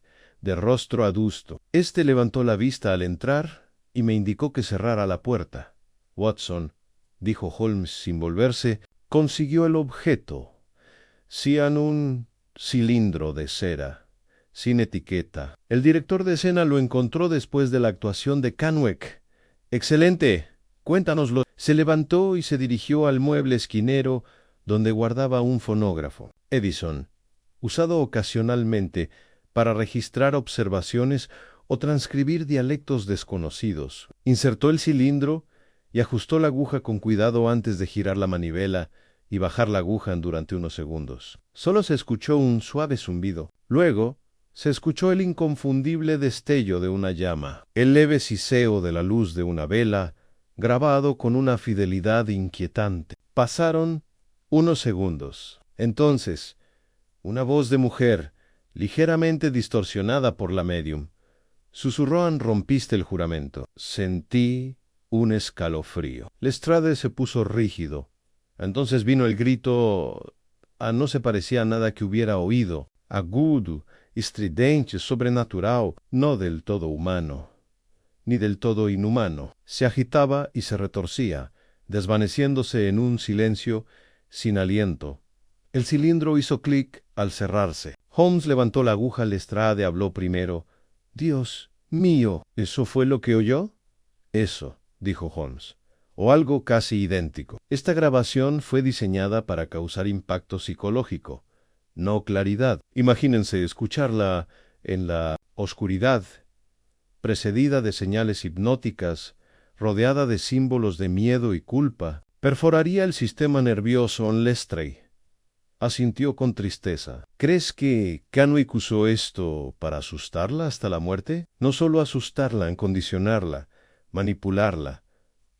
de rostro adusto. Este levantó la vista al entrar y me indicó que cerrara la puerta. Watson, dijo Holmes sin volverse, consiguió el objeto. Sean un cilindro de cera, sin etiqueta. El director de escena lo encontró después de la actuación de Canwek. ¡Excelente! Cuéntanoslo. Se levantó y se dirigió al mueble esquinero donde guardaba un fonógrafo Edison, usado ocasionalmente para registrar observaciones o transcribir dialectos desconocidos. Insertó el cilindro y ajustó la aguja con cuidado antes de girar la manivela y bajar la aguja durante unos segundos. Solo se escuchó un suave zumbido. Luego, se escuchó el inconfundible destello de una llama, el leve siseo de la luz de una vela, grabado con una fidelidad inquietante. Pasaron unos segundos. Entonces, una voz de mujer, ligeramente distorsionada por la medium, susurró: «Rompiste el juramento». Sentí un escalofrío. Lestrade se puso rígido. Entonces vino el grito. No se parecía a nada que hubiera oído. Agudo, estridente, sobrenatural, no del todo humano, ni del todo inhumano. Se agitaba y se retorcía, desvaneciéndose en un silencio sin aliento. El cilindro hizo clic al cerrarse. Holmes levantó la aguja. Lestrade habló primero. «Dios mío, ¿eso fue lo que oyó?» «Eso», dijo Holmes, «o algo casi idéntico. Esta grabación fue diseñada para causar impacto psicológico, no claridad. Imagínense escucharla en la oscuridad, precedida de señales hipnóticas, rodeada de símbolos de miedo y culpa. Perforaría el sistema nervioso en Lestrade». Asintió con tristeza. «¿Crees que Canwek usó esto para asustarla hasta la muerte?» «No solo asustarla, condicionarla, manipularla.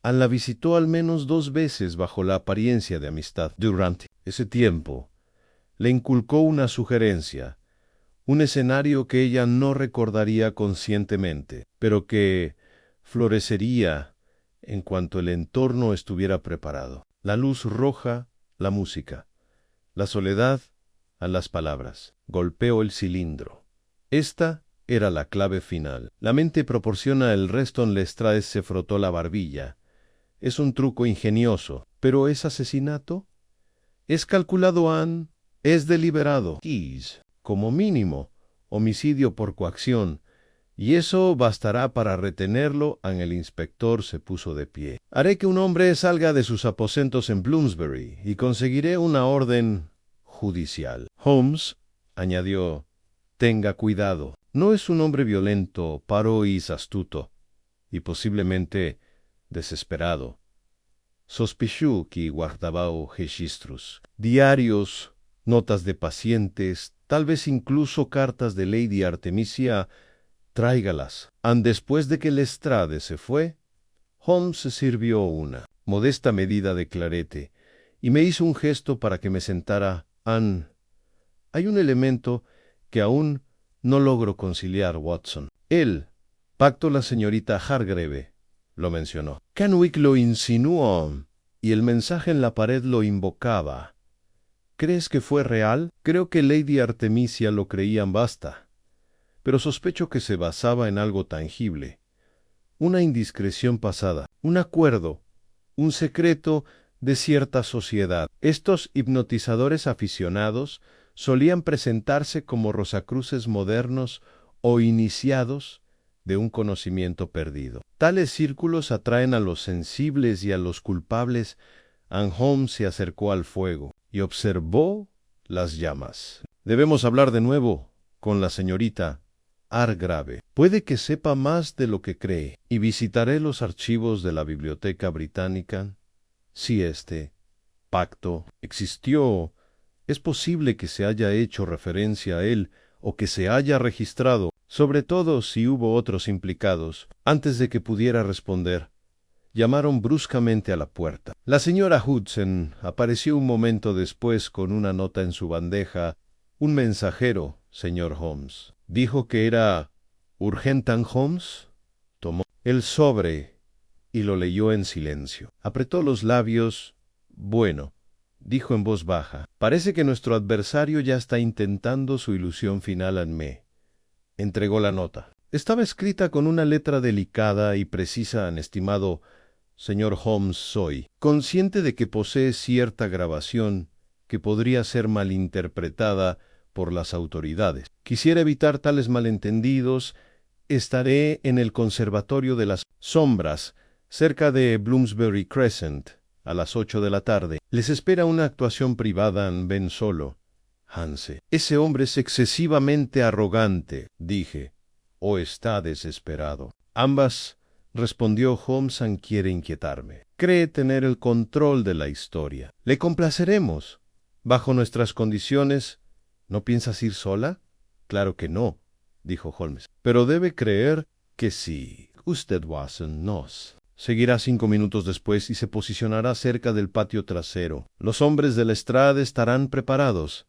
La visitó al menos 2 veces bajo la apariencia de amistad. Durante ese tiempo, le inculcó una sugerencia, un escenario que ella no recordaría conscientemente, pero que florecería en cuanto el entorno estuviera preparado. La luz roja, la música. La soledad a las palabras. Golpeó el cilindro. Esta era la clave final. La mente proporciona el resto. Lestrade se frotó la barbilla. Es un truco ingenioso, pero ¿es asesinato? ¿Es calculado, Anne? ¿Es deliberado? Como mínimo, homicidio por coacción. Y eso bastará para retenerlo. El inspector se puso de pie. «Haré que un hombre salga de sus aposentos en Bloomsbury y conseguiré una orden judicial». Holmes añadió: «Tenga cuidado. No es un hombre violento, paro y astuto, y posiblemente desesperado. Sospechó que guardaba registros, diarios, notas de pacientes, tal vez incluso cartas de Lady Artemisia. Tráigalas». Después de que Lestrade se fue, Holmes se sirvió una modesta medida de clarete y me hizo un gesto para que me sentara. Hay un elemento que aún no logro conciliar, Watson. El pacto. La señorita Hargrave lo mencionó. Canwek lo insinuó y el mensaje en la pared lo invocaba. ¿Crees que fue real? Creo que Lady Artemisia lo creía basta, pero sospecho que se basaba en algo tangible. Una indiscreción pasada, un acuerdo, un secreto de cierta sociedad. Estos hipnotizadores aficionados solían presentarse como rosacruces modernos o iniciados de un conocimiento perdido. Tales círculos atraen a los sensibles y a los culpables. Holmes se acercó al fuego y observó las llamas. «Debemos hablar de nuevo con la señorita Hargrave. Puede que sepa más de lo que cree, y visitaré los archivos de la Biblioteca Británica. Si este pacto existió, es posible que se haya hecho referencia a él o que se haya registrado, sobre todo si hubo otros implicados». Antes de que pudiera responder, llamaron bruscamente a la puerta. La señora Hudson apareció un momento después con una nota en su bandeja. Un mensajero, señor Holmes. Dijo que era Urgentan Holmes. Tomó el sobre y lo leyó en silencio. Apretó los labios. Bueno, dijo en voz baja. Parece que nuestro adversario ya está intentando su ilusión final en mí. Entregó la nota. Estaba escrita con una letra delicada y precisa. Estimado señor Holmes, soy consciente de que posee cierta grabación que podría ser malinterpretada por las autoridades. Quisiera evitar tales malentendidos. Estaré en el Conservatorio de las Sombras, cerca de Bloomsbury Crescent, a las 8 de la tarde. Les espera una actuación privada en Ben Solo. Hanse. Ese hombre es excesivamente arrogante, dije, o está desesperado. Ambas, respondió Holmes, quiere inquietarme. Cree tener el control de la historia. Le complaceremos. Bajo nuestras condiciones, ¿no piensas ir sola? Claro que no, dijo Holmes. Pero debe creer que sí. Usted, Watson, nos seguirá 5 minutos después y se posicionará cerca del patio trasero. Los hombres de la estrada estarán preparados,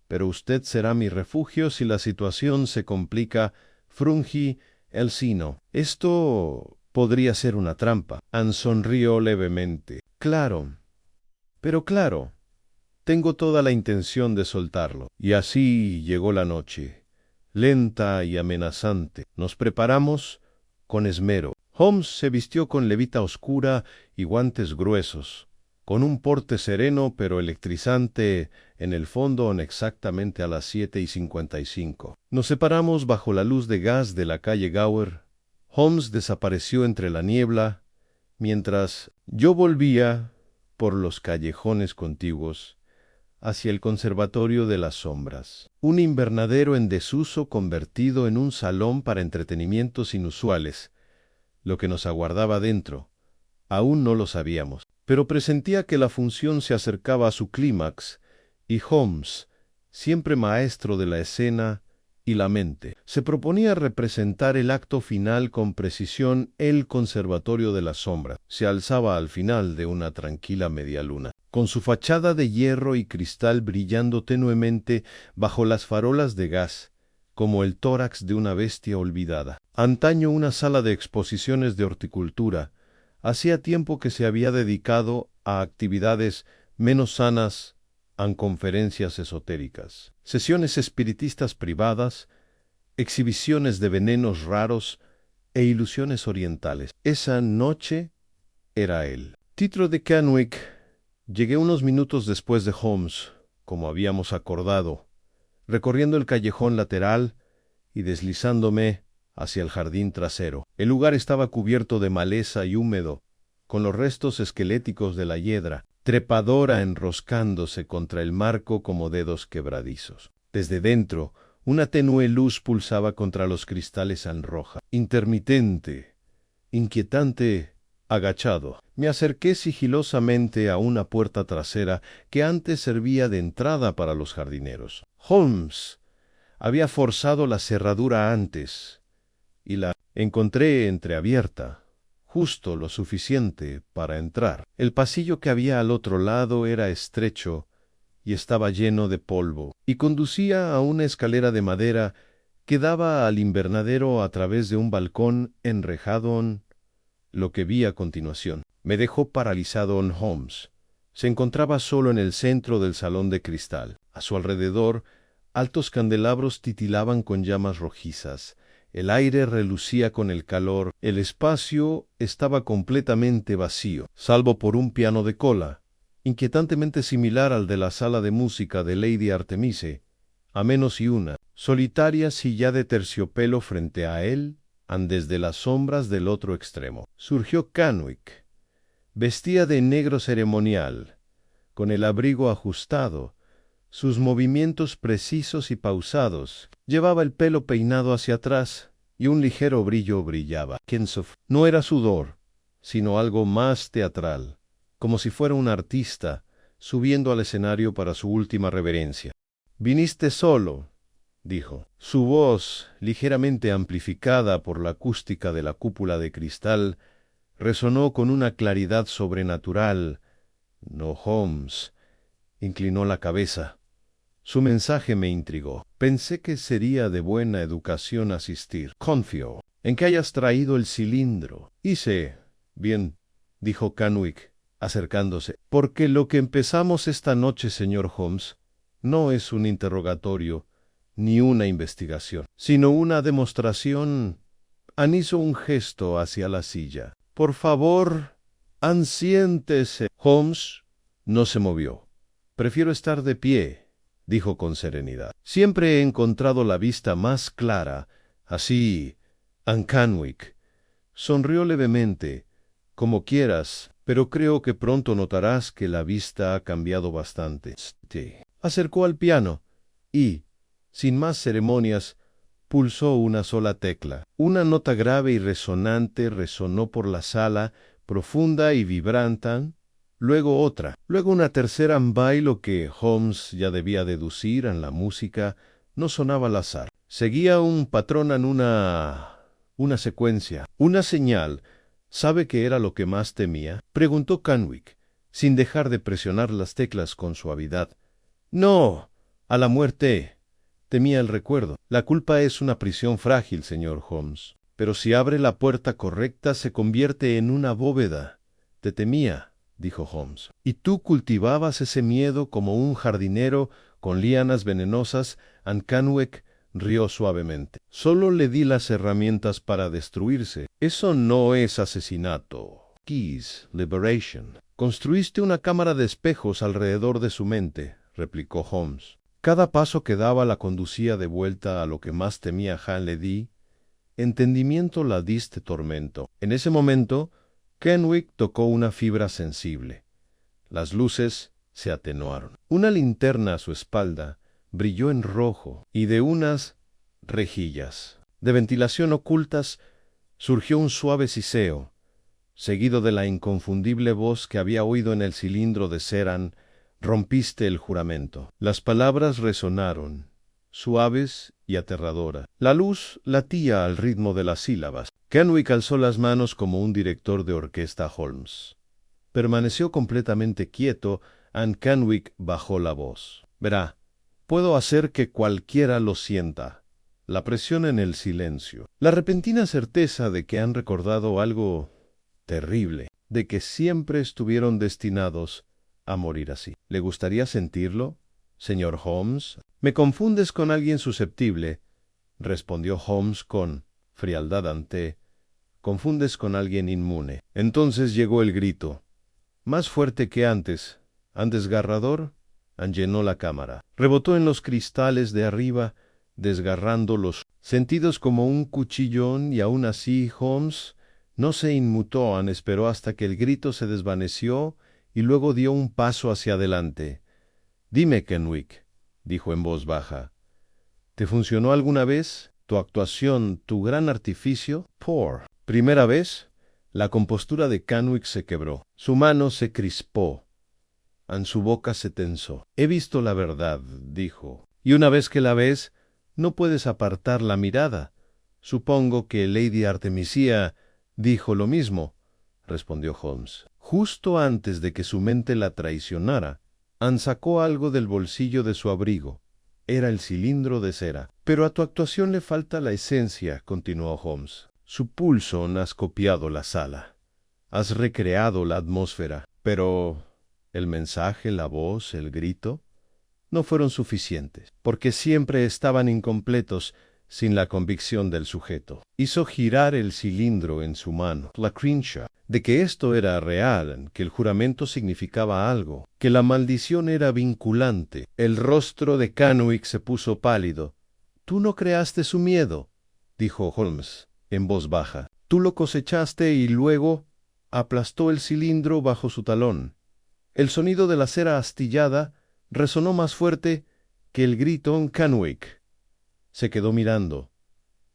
pero usted será mi refugio si la situación se complica. Frungí el sino. Esto podría ser una trampa. Anne sonrió levemente. Claro, pero claro, tengo toda la intención de soltarlo. Y así llegó la noche, lenta y amenazante. Nos preparamos con esmero. Holmes se vistió con levita oscura y guantes gruesos, con un porte sereno pero electrizante en el fondo exactamente a las 7:55. Nos separamos bajo la luz de gas de la calle Gower. Holmes desapareció entre la niebla, mientras yo volvía por los callejones contiguos hacia el Conservatorio de las Sombras, un invernadero en desuso convertido en un salón para entretenimientos inusuales. Lo que nos aguardaba dentro, aún no lo sabíamos, pero presentía que la función se acercaba a su clímax, y Holmes, siempre maestro de la escena y la mente, se proponía representar el acto final con precisión. El Conservatorio de las Sombras se alzaba al final de una tranquila media luna, con su fachada de hierro y cristal brillando tenuemente bajo las farolas de gas, como el tórax de una bestia olvidada. Antaño una sala de exposiciones de horticultura, hacía tiempo que se había dedicado a actividades menos sanas, a conferencias esotéricas, sesiones espiritistas privadas, exhibiciones de venenos raros e ilusiones orientales. Esa noche era él. Título de Kenwick. Llegué unos minutos después de Holmes, como habíamos acordado, recorriendo el callejón lateral y deslizándome hacia el jardín trasero. El lugar estaba cubierto de maleza y húmedo, con los restos esqueléticos de la hiedra, trepadora enroscándose contra el marco como dedos quebradizos. Desde dentro, una tenue luz pulsaba contra los cristales roja, intermitente, inquietante. Agachado, me acerqué sigilosamente a una puerta trasera que antes servía de entrada para los jardineros. Holmes había forzado la cerradura antes y la encontré entreabierta, justo lo suficiente para entrar. El pasillo que había al otro lado era estrecho y estaba lleno de polvo, y conducía a una escalera de madera que daba al invernadero a través de un balcón enrejado. Lo que vi a continuación me dejó paralizado. Holmes se encontraba solo en el centro del salón de cristal. A su alrededor, altos candelabros titilaban con llamas rojizas. El aire relucía con el calor. El espacio estaba completamente vacío, salvo por un piano de cola, inquietantemente similar al de la sala de música de Lady Artemise, a menos y una solitaria silla de terciopelo frente a él. Desde las sombras del otro extremo surgió Kenwick. Vestía de negro ceremonial, con el abrigo ajustado, sus movimientos precisos y pausados. Llevaba el pelo peinado hacia atrás y un ligero brillo brillaba. Kinsof no era sudor, sino algo más teatral, como si fuera un artista subiendo al escenario para su última reverencia. «¿Viniste solo?», dijo. Su voz, ligeramente amplificada por la acústica de la cúpula de cristal, resonó con una claridad sobrenatural. No, Holmes inclinó la cabeza. Su mensaje me intrigó. Pensé que sería de buena educación asistir. Confío en que hayas traído el cilindro. Hice bien, dijo Kenwick, acercándose, porque lo que empezamos esta noche, señor Holmes, no es un interrogatorio ni una investigación, sino una demostración. Ann hizo un gesto hacia la silla. Por favor, Ann, siéntese. Holmes no se movió. Prefiero estar de pie, dijo con serenidad. Siempre he encontrado la vista más clara, así. Ann Kenwick sonrió levemente. Como quieras, pero creo que pronto notarás que la vista ha cambiado bastante. Acercó al piano y, sin más ceremonias, pulsó una sola tecla. Una nota grave y resonante resonó por la sala, profunda y vibrante, luego otra, luego una tercera. Lo que Holmes ya debía deducir en la música no sonaba al azar. Seguía un patrón en una secuencia, una señal. ¿Sabe qué era lo que más temía?, preguntó Kenwick, sin dejar de presionar las teclas con suavidad. No, a la muerte. Temía el recuerdo. La culpa es una prisión frágil, señor Holmes, pero si abre la puerta correcta se convierte en una bóveda. Te temía, dijo Holmes, y tú cultivabas ese miedo como un jardinero con lianas venenosas. Ann Kenwick rió suavemente. Solo le di las herramientas para destruirse. Eso no es asesinato. Keys, liberation. Construiste una cámara de espejos alrededor de su mente, replicó Holmes. Cada paso que daba la conducía de vuelta a lo que más temía. Han le di entendimiento, la diste tormento. En ese momento, Kenwick tocó una fibra sensible. Las luces se atenuaron. Una linterna a su espalda brilló en rojo, y de unas rejillas de ventilación ocultas surgió un suave siseo, seguido de la inconfundible voz que había oído en el cilindro de cera. Rompiste el juramento. Las palabras resonaron, suaves y aterradoras. La luz latía al ritmo de las sílabas. Kenwick alzó las manos como un director de orquesta. Holmes permaneció completamente quieto. Ann Kenwick bajó la voz. Verá, puedo hacer que cualquiera lo sienta. La presión en el silencio. La repentina certeza de que han recordado algo terrible, de que siempre estuvieron destinados a morir así. ¿Le gustaría sentirlo, señor Holmes? Me confundes con alguien susceptible, respondió Holmes con frialdad. Confundes con alguien inmune. Entonces llegó el grito, más fuerte que antes, desgarrador. Llenó la cámara. Rebotó en los cristales de arriba, desgarrando los sentidos como un cuchillón, y aún así Holmes no se inmutó. Esperó hasta que el grito se desvaneció y luego dio un paso hacia adelante. Dime, Kenwick, dijo en voz baja, ¿te funcionó alguna vez tu actuación, tu gran artificio? Por primera vez, la compostura de Kenwick se quebró. Su mano se crispó. Su boca se tensó. He visto la verdad, dijo, y una vez que la ves, no puedes apartar la mirada. Supongo que Lady Artemisia dijo lo mismo, respondió Holmes. Justo antes de que su mente la traicionara, Ann sacó algo del bolsillo de su abrigo. Era el cilindro de cera. Pero a tu actuación le falta la esencia, continuó Holmes. Su pulso has copiado la sala. Has recreado la atmósfera. Pero el mensaje, la voz, el grito, no fueron suficientes, porque siempre estaban incompletos sin la convicción del sujeto. Hizo girar el cilindro en su mano, la creencia de que esto era real, que el juramento significaba algo, que la maldición era vinculante. El rostro de Kenwick se puso pálido. «Tú no creaste su miedo», dijo Holmes en voz baja. «Tú lo cosechaste y luego aplastó el cilindro bajo su talón». El sonido de la cera astillada resonó más fuerte que el grito. Kenwick se quedó mirando,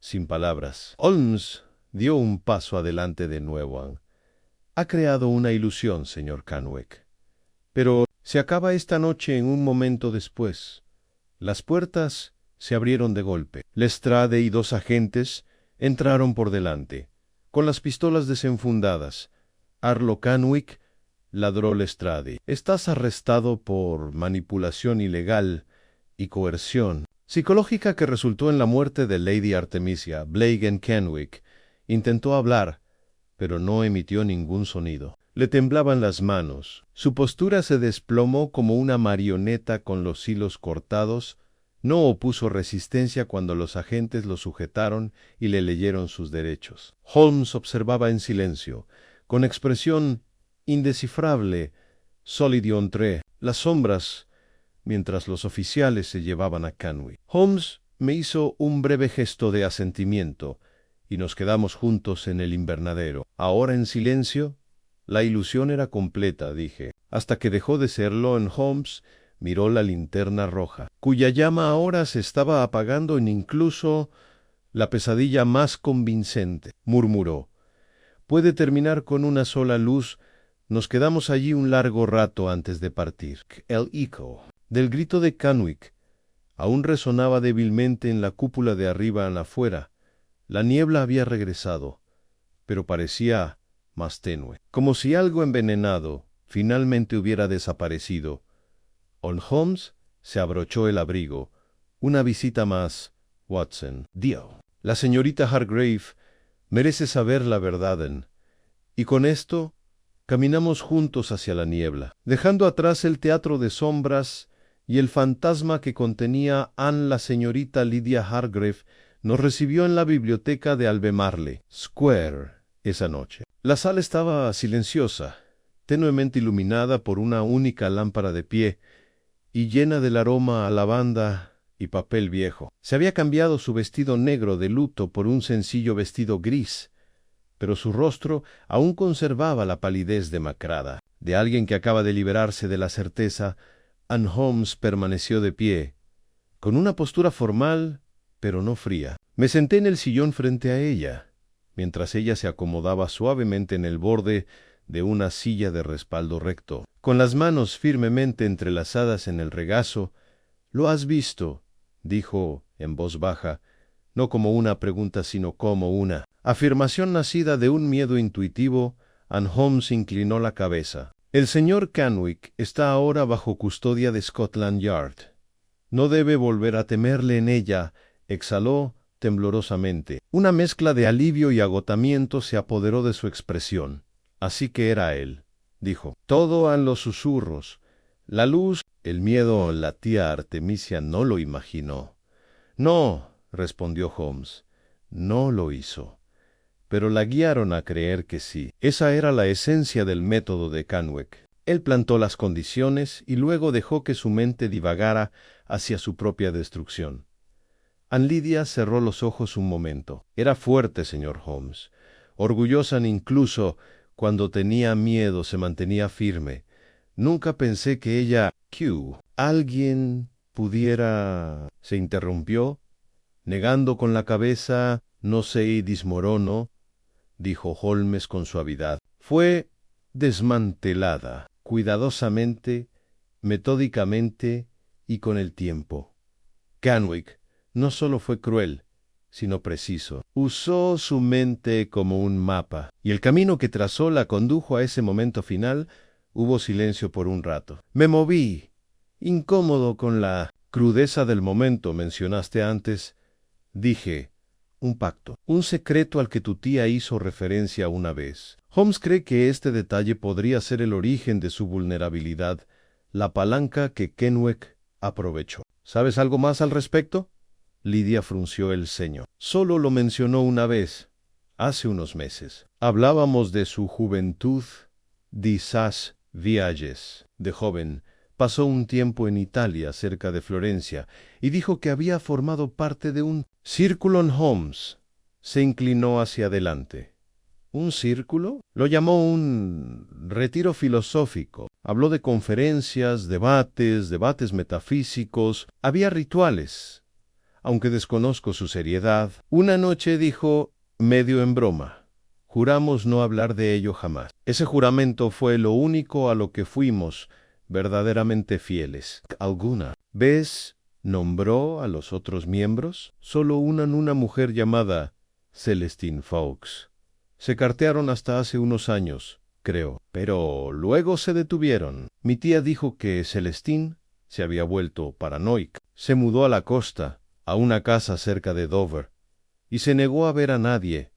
sin palabras. Holmes dio un paso adelante de nuevo. Ha creado una ilusión, señor Kenwick. Pero se acaba esta noche en un momento después. Las puertas se abrieron de golpe. Lestrade y dos agentes entraron por delante, con las pistolas desenfundadas. Arlo Canwick, ladró Lestrade. Estás arrestado por manipulación ilegal y coerción psicológica que resultó en la muerte de Lady Artemisia. Blagden Canwick intentó hablar, pero no emitió ningún sonido. Le temblaban las manos. Su postura se desplomó como una marioneta con los hilos cortados. No opuso resistencia cuando los agentes lo sujetaron y le leyeron sus derechos. Holmes observaba en silencio, con expresión indescifrable, solidiantré, las sombras, mientras los oficiales se llevaban a Canwick. Holmes me hizo un breve gesto de asentimiento, y nos quedamos juntos en el invernadero. Ahora en silencio. La ilusión era completa, dije, hasta que dejó de serlo. En Holmes miró la linterna roja, cuya llama ahora se estaba apagando en incluso la pesadilla más convincente. Murmuró: «Puede terminar con una sola luz». Nos quedamos allí un largo rato antes de partir. El eco del grito de Canwick aún resonaba débilmente en la cúpula de arriba en afuera. La niebla había regresado, pero parecía más tenue, como si algo envenenado finalmente hubiera desaparecido. Holmes se abrochó el abrigo. «Una visita más, Watson». «Dio». «La señorita Hargrave merece saber la verdad». Y con esto caminamos juntos hacia la niebla, dejando atrás el teatro de sombras y el fantasma que contenía Anne. La señorita Lydia Hargrave nos recibió en la biblioteca de Albemarle Square esa noche. La sala estaba silenciosa, tenuemente iluminada por una única lámpara de pie y llena del aroma a lavanda y papel viejo. Se había cambiado su vestido negro de luto por un sencillo vestido gris, pero su rostro aún conservaba la palidez demacrada de alguien que acaba de liberarse de la certeza. Anne Holmes permaneció de pie, con una postura formal, pero no fría. Me senté en el sillón frente a ella, mientras ella se acomodaba suavemente en el borde de una silla de respaldo recto, con las manos firmemente entrelazadas en el regazo. «¿Lo has visto?», dijo en voz baja, no como una pregunta, sino como una afirmación nacida de un miedo intuitivo. Anne Holmes inclinó la cabeza. «El señor Canwick está ahora bajo custodia de Scotland Yard. No debe volver a temerle en ella», exhaló temblorosamente. Una mezcla de alivio y agotamiento se apoderó de su expresión. «Así que era él», dijo. «Todo en los susurros, la luz, el miedo». La tía Artemisia no lo imaginó. «No», respondió Holmes, «no lo hizo». Pero la guiaron a creer que sí. Esa era la esencia del método de Canwick. Él plantó las condiciones y luego dejó que su mente divagara hacia su propia destrucción. Anne Lydia cerró los ojos un momento. Era fuerte, señor Holmes. Orgullosa incluso cuando tenía miedo, se mantenía firme. Nunca pensé que ella... ¿Alguien pudiera...? Se interrumpió, negando con la cabeza. «No sé, Dismorono», dijo Holmes con suavidad. «Fue desmantelada, cuidadosamente, metódicamente y con el tiempo. Canwick no solo fue cruel, sino preciso. Usó su mente como un mapa, y el camino que trazó la condujo a ese momento final». Hubo silencio por un rato. Me moví, incómodo con la crudeza del momento. «Mencionaste antes», dije, «un pacto, un secreto al que tu tía hizo referencia una vez». Holmes cree que este detalle podría ser el origen de su vulnerabilidad, la palanca que Canwick aprovechó. ¿Sabes algo más al respecto? Lydia frunció el ceño. «Solo lo mencionó una vez, hace unos meses. Hablábamos de su juventud, d'esas viajes. De joven, pasó un tiempo en Italia, cerca de Florencia, y dijo que había formado parte de un círculo». Holmes se inclinó hacia adelante. «¿Un círculo?». Lo llamó un retiro filosófico. Habló de conferencias, debates metafísicos. Había rituales, aunque desconozco su seriedad. Una noche dijo, medio en broma: «Juramos no hablar de ello jamás». Ese juramento fue lo único a lo que fuimos verdaderamente fieles. ¿Alguna vez nombró a los otros miembros? Solo una mujer llamada Celestine Fawkes. Se cartearon hasta hace unos años. creo. Pero luego se detuvieron. Mi tía dijo que Celestine se había vuelto paranoica. Se mudó a la costa, a una casa cerca de Dover, y se negó a ver a nadie.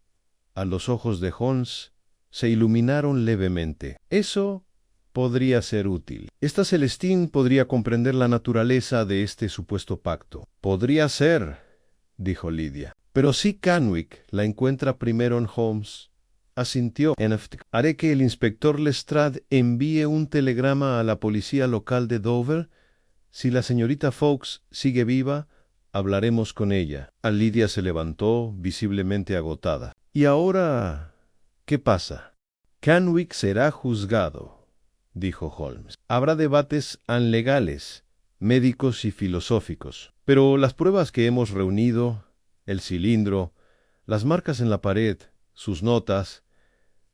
A los ojos de Holmes se iluminaron levemente. Eso podría ser útil. Esta Celestine podría comprender la naturaleza de este supuesto pacto. Podría ser, dijo Lydia. Pero si Canwick la encuentra primero en Holmes, asintió Enoch. Haré que el inspector Lestrade envíe un telegrama a la policía local de Dover. Si la señorita Fawkes sigue viva, hablaremos con ella. Lydia se levantó, visiblemente agotada. ¿Y ahora qué pasa? Canwick será juzgado, dijo Holmes. Habrá debates legales, médicos y filosóficos. Pero las pruebas que hemos reunido, el cilindro, las marcas en la pared, sus notas,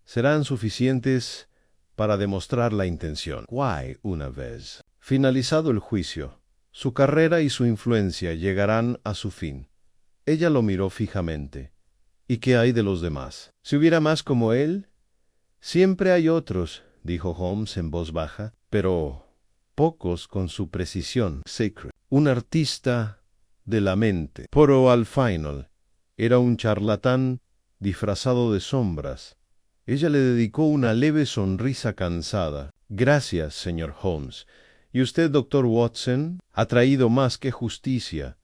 serán suficientes para demostrar la intención. Why, una vez finalizado el juicio, su carrera y su influencia llegarán a su fin. Ella lo miró fijamente. ¿Y qué hay de los demás? Si hubiera más como él, siempre hay otros, dijo Holmes en voz baja, pero pocos con su precisión. Sacred, un artista de la mente. Pero al final, era un charlatán disfrazado de sombras. Ella le dedicó una leve sonrisa cansada. Gracias, señor Holmes. Y usted, doctor Watson, ha traído más que justicia.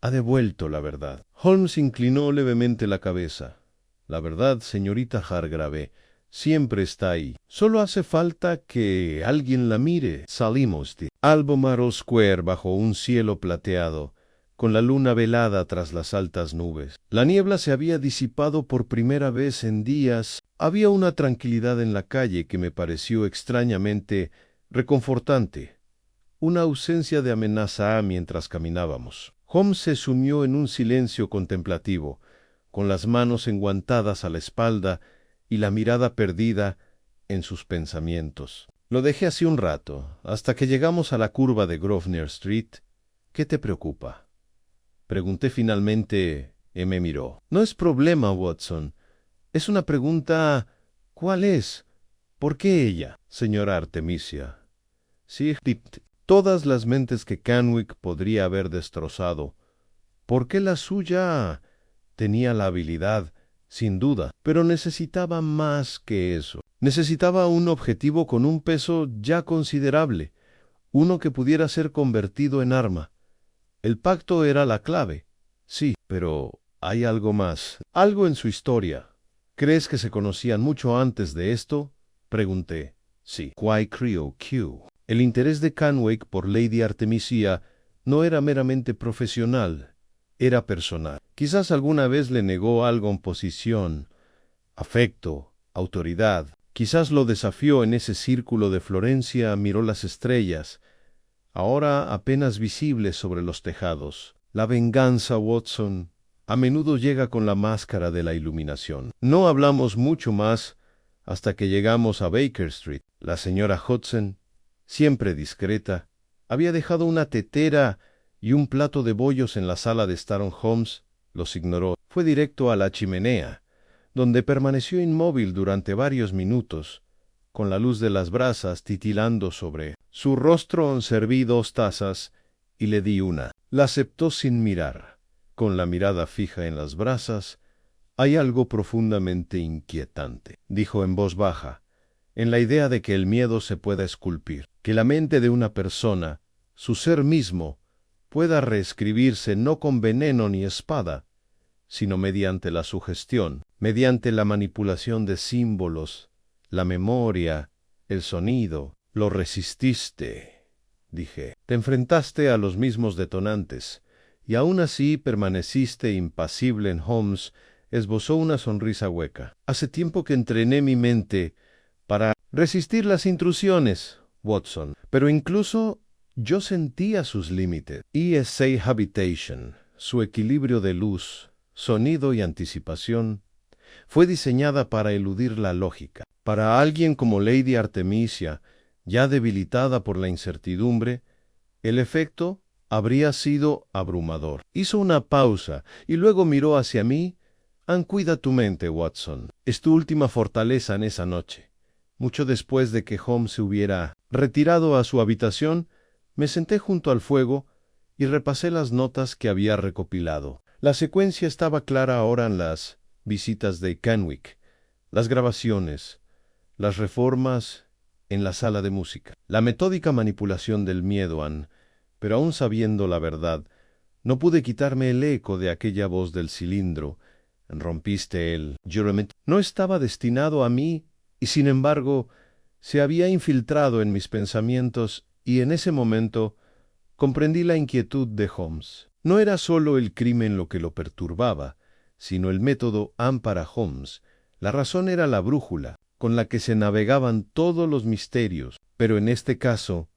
Ha devuelto la verdad. Holmes inclinó levemente la cabeza. La verdad, señorita Hargrave, siempre está ahí. Solo hace falta que alguien la mire. Salimos de Albemarle Square bajo un cielo plateado, con la luna velada tras las altas nubes. La niebla se había disipado por primera vez en días. Había una tranquilidad en la calle que me pareció extrañamente reconfortante. Una ausencia de amenaza mientras caminábamos. Holmes se sumió en un silencio contemplativo, con las manos enguantadas a la espalda y la mirada perdida en sus pensamientos. Lo dejé así un rato, hasta que llegamos a la curva de Grosvenor Street. ¿Qué te preocupa? Pregunté finalmente, y me miró. No es problema, Watson. Es una pregunta... ¿Cuál es? ¿Por qué ella? Señora Artemisia. Sí, todas las mentes que Canwick podría haber destrozado. ¿Por qué la suya? Tenía la habilidad, sin duda, pero necesitaba más que eso. Necesitaba un objetivo con un peso ya considerable, uno que pudiera ser convertido en arma. El pacto era la clave. Sí, pero hay algo más, algo en su historia. ¿Crees que se conocían mucho antes de esto? Pregunté. Sí. Quai Creole Q. El interés de Canwick por Lady Artemisia no era meramente profesional, era personal. Quizás alguna vez le negó algo en posición, afecto, autoridad. Quizás lo desafió en ese círculo de Florencia, miró las estrellas, ahora apenas visibles sobre los tejados. La venganza, Watson, a menudo llega con la máscara de la iluminación. No hablamos mucho más hasta que llegamos a Baker Street. La señora Hudson, siempre discreta, había dejado una tetera y un plato de bollos en la sala de Staron Holmes. Los ignoró. Fue directo a la chimenea, donde permaneció inmóvil durante varios minutos, con la luz de las brasas titilando sobre su rostro. Serví 2 tazas y le di una. La aceptó sin mirar, con la mirada fija en las brasas. Hay algo profundamente inquietante, dijo en voz baja, en la idea de que el miedo se pueda esculpir, que la mente de una persona, su ser mismo, pueda reescribirse no con veneno ni espada, sino mediante la sugestión, mediante la manipulación de símbolos, la memoria, el sonido. Lo resististe, dije. Te enfrentaste a los mismos detonantes, y aún así permaneciste impasible. En Holmes esbozó una sonrisa hueca. Hace tiempo que entrené mi mente para resistir las intrusiones, Watson, pero incluso yo sentía sus límites. ESA Habitation, su equilibrio de luz, sonido y anticipación, fue diseñada para eludir la lógica. Para alguien como Lady Artemisia, ya debilitada por la incertidumbre, el efecto habría sido abrumador. Hizo una pausa y luego miró hacia mí. Cuida tu mente, Watson. Es tu última fortaleza en esa noche. Mucho después de que Holmes se hubiera retirado a su habitación, me senté junto al fuego y repasé las notas que había recopilado. La secuencia estaba clara ahora en las visitas de Kenwick, las grabaciones, las reformas en la sala de música, la metódica manipulación del miedo, pero aún sabiendo la verdad, no pude quitarme el eco de aquella voz del cilindro. Rompiste el juramento. No estaba destinado a mí, y sin embargo, se había infiltrado en mis pensamientos, y en ese momento comprendí la inquietud de Holmes. No era sólo el crimen lo que lo perturbaba, sino el método para Holmes. La razón era la brújula, con la que se navegaban todos los misterios, pero en este caso,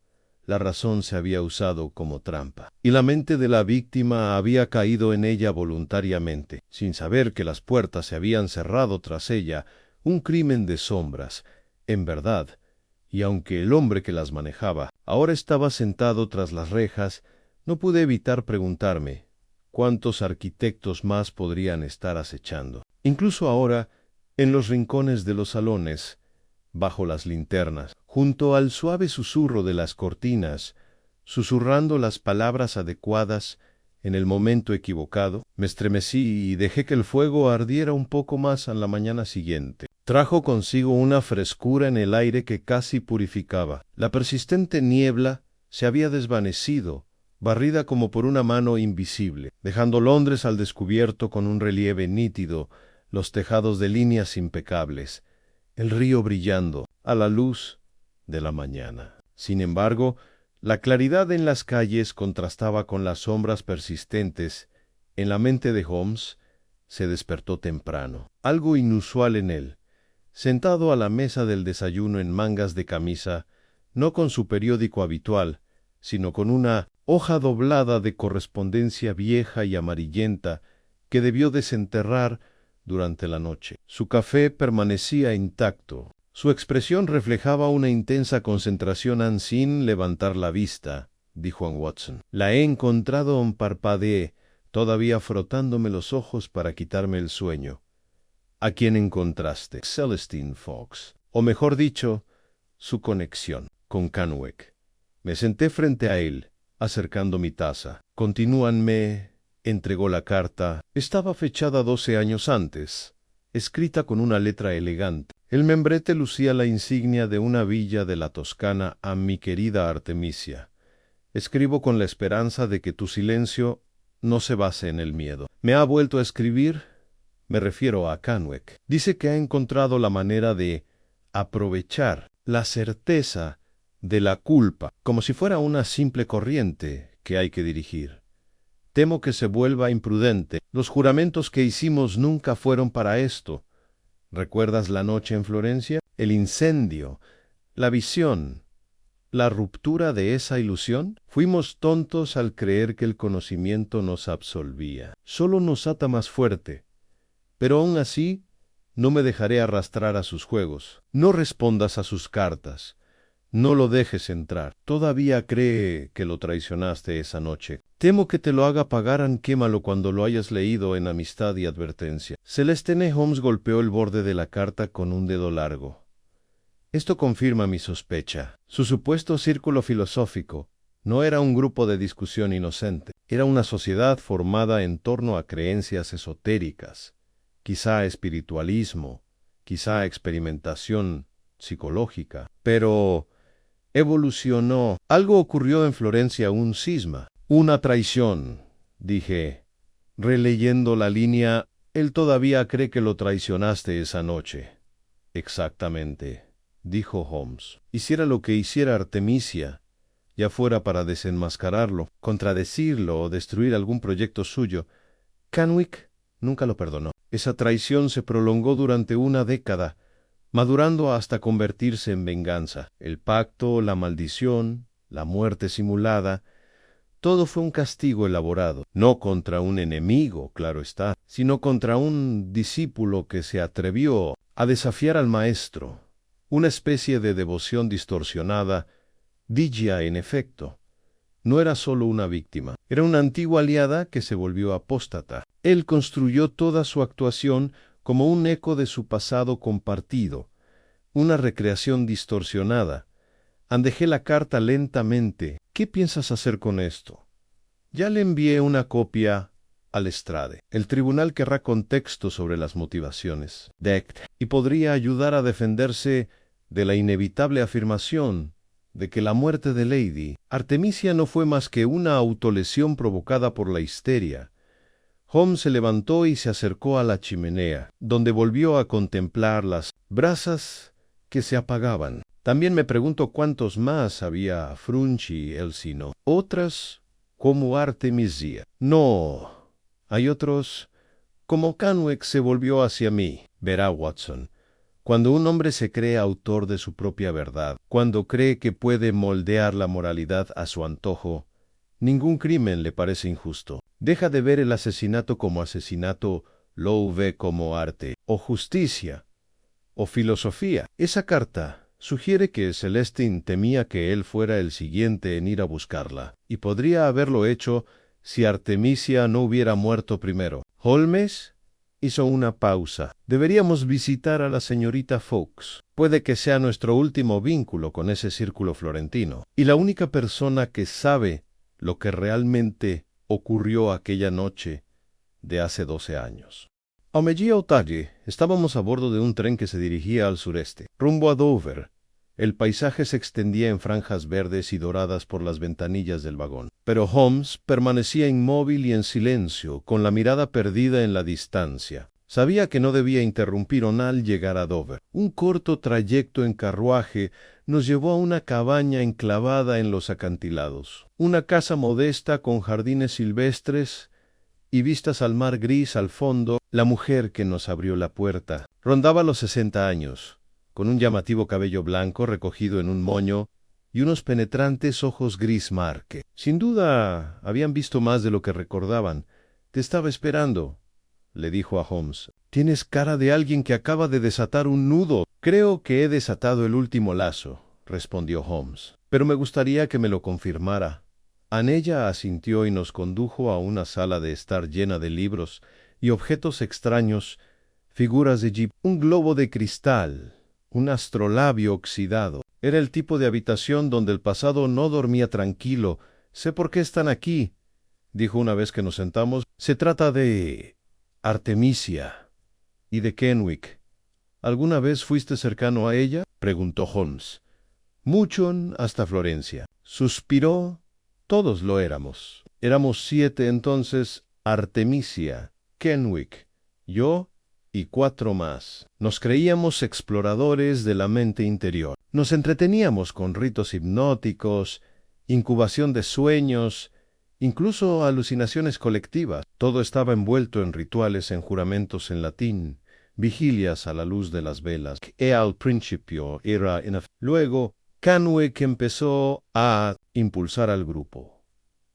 la razón se había usado como trampa, y la mente de la víctima había caído en ella voluntariamente, sin saber que las puertas se habían cerrado tras ella, un crimen de sombras, en verdad, y aunque el hombre que las manejaba ahora estaba sentado tras las rejas, no pude evitar preguntarme cuántos arquitectos más podrían estar acechando. Incluso ahora, en los rincones de los salones, bajo las linternas, junto al suave susurro de las cortinas, susurrando las palabras adecuadas en el momento equivocado, me estremecí y dejé que el fuego ardiera un poco más en la mañana siguiente. Trajo consigo una frescura en el aire que casi purificaba. La persistente niebla se había desvanecido, barrida como por una mano invisible, dejando Londres al descubierto con un relieve nítido, los tejados de líneas impecables, el río brillando a la luz de la mañana. Sin embargo, la claridad en las calles contrastaba con las sombras persistentes. En la mente de Holmes se despertó temprano. Algo inusual en él, sentado a la mesa del desayuno en mangas de camisa, no con su periódico habitual, sino con una hoja doblada de correspondencia vieja y amarillenta que debió desenterrar durante la noche. Su café permanecía intacto. Su expresión reflejaba una intensa concentración sin levantar la vista, dijo Watson. La he encontrado, parpadeé, todavía frotándome los ojos para quitarme el sueño. ¿A quién encontraste? Celestine Fox. O mejor dicho, su conexión con Kenwick. Me senté frente a él, acercando mi taza. Continúanme. Entregó la carta. Estaba fechada 12 años antes, escrita con una letra elegante. El membrete lucía la insignia de una villa de la Toscana a mi querida Artemisia. Escribo con la esperanza de que tu silencio no se base en el miedo. ¿Me ha vuelto a escribir? Me refiero a Kenwick. Dice que ha encontrado la manera de aprovechar la certeza de la culpa, como si fuera una simple corriente que hay que dirigir. Temo que se vuelva imprudente. Los juramentos que hicimos nunca fueron para esto. ¿Recuerdas la noche en Florencia? El incendio, la visión, la ruptura de esa ilusión. Fuimos tontos al creer que el conocimiento nos absolvía. Solo nos ata más fuerte. Pero aún así, no me dejaré arrastrar a sus juegos. No respondas a sus cartas. No lo dejes entrar. Todavía cree que lo traicionaste esa noche. Temo que te lo haga pagar. Quémalo cuando lo hayas leído en Amistad y Advertencia. Celestine. Holmes golpeó el borde de la carta con un dedo largo. Esto confirma mi sospecha. Su supuesto círculo filosófico no era un grupo de discusión inocente. Era una sociedad formada en torno a creencias esotéricas, quizá espiritualismo, quizá experimentación psicológica. Pero evolucionó. Algo ocurrió en Florencia, un cisma, una traición, dije, releyendo la línea. Él todavía cree que lo traicionaste esa noche. Exactamente, dijo Holmes. Hiciera lo que hiciera Artemisia, ya fuera para desenmascararlo, contradecirlo o destruir algún proyecto suyo, Kenwick nunca lo perdonó. Esa traición se prolongó durante una década, madurando hasta convertirse en venganza. El pacto, la maldición, la muerte simulada, todo fue un castigo elaborado, no contra un enemigo, claro está, sino contra un discípulo que se atrevió a desafiar al maestro. Una especie de devoción distorsionada. Digia, en efecto, no era solo una víctima, era una antigua aliada que se volvió apóstata. Él construyó toda su actuación como un eco de su pasado compartido. una recreación distorsionada. Andejé la carta lentamente. ¿Qué piensas hacer con esto? Ya le envié una copia al Estrade. El tribunal querrá contexto sobre las motivaciones de Hecht y podría ayudar a defenderse de la inevitable afirmación de que la muerte de Lady Artemisia no fue más que una autolesión provocada por la histeria. Holmes se levantó y se acercó a la chimenea, donde volvió a contemplar las brasas que se apagaban. También me pregunto cuántos más había Frunci Elsino. Otras como Artemisia. No, hay otros como Kenwick. Se volvió hacia mí. Verá, Watson, cuando un hombre se cree autor de su propia verdad, cuando cree que puede moldear la moralidad a su antojo, ningún crimen le parece injusto. Deja de ver el asesinato como asesinato, lo ve como arte, o justicia, o filosofía. Esa carta sugiere que Celestine temía que él fuera el siguiente en ir a buscarla, y podría haberlo hecho si Artemisia no hubiera muerto primero. Holmes hizo una pausa. Deberíamos visitar a la señorita Fawkes. Puede que sea nuestro último vínculo con ese círculo florentino, y la única persona que sabe lo que realmente ocurrió aquella noche de hace 12 años. A media-tarde estábamos a bordo de un tren que se dirigía al sureste, rumbo a Dover. El paisaje se extendía en franjas verdes y doradas por las ventanillas del vagón. Pero Holmes permanecía inmóvil y en silencio, con la mirada perdida en la distancia. Sabía que no debía interrumpir al llegar a Dover. Un corto trayecto en carruaje nos llevó a una cabaña enclavada en los acantilados. Una casa modesta con jardines silvestres y vistas al mar gris al fondo. La mujer que nos abrió la puerta rondaba los 60 años, con un llamativo cabello blanco recogido en un moño y unos penetrantes ojos gris marque. Sin duda, habían visto más de lo que recordaban. «Te estaba esperando», le dijo a Holmes. «Tienes cara de alguien que acaba de desatar un nudo». «Creo que he desatado el último lazo», respondió Holmes, «pero me gustaría que me lo confirmara». Anella asintió y nos condujo a una sala de estar llena de libros y objetos extraños, figuras de Egipto, un globo de cristal, un astrolabio oxidado. Era el tipo de habitación donde el pasado no dormía tranquilo. «Sé por qué están aquí», dijo una vez que nos sentamos. «Se trata de Artemisia y de Kenwick». «¿Alguna vez fuiste cercano a ella?», preguntó Holmes. «Mucho, hasta Florencia». Suspiró. «Todos lo éramos. Éramos 7 entonces: Artemisia, Kenwick, yo y 4 más. Nos creíamos exploradores de la mente interior. Nos entreteníamos con ritos hipnóticos, incubación de sueños, incluso alucinaciones colectivas. Todo estaba envuelto en rituales, en juramentos en latín, vigilias a la luz de las velas. E al principio era Luego Kenwick empezó a impulsar al grupo.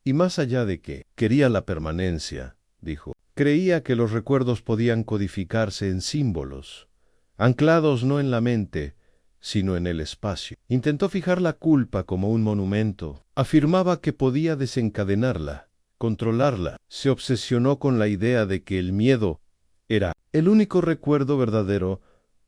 Y más allá de que quería la permanencia, dijo, creía que los recuerdos podían codificarse en símbolos, anclados no en la mente, sino en el espacio. Intentó fijar la culpa como un monumento. Afirmaba que podía desencadenarla, controlarla. Se obsesionó con la idea de que el miedo era el único recuerdo verdadero.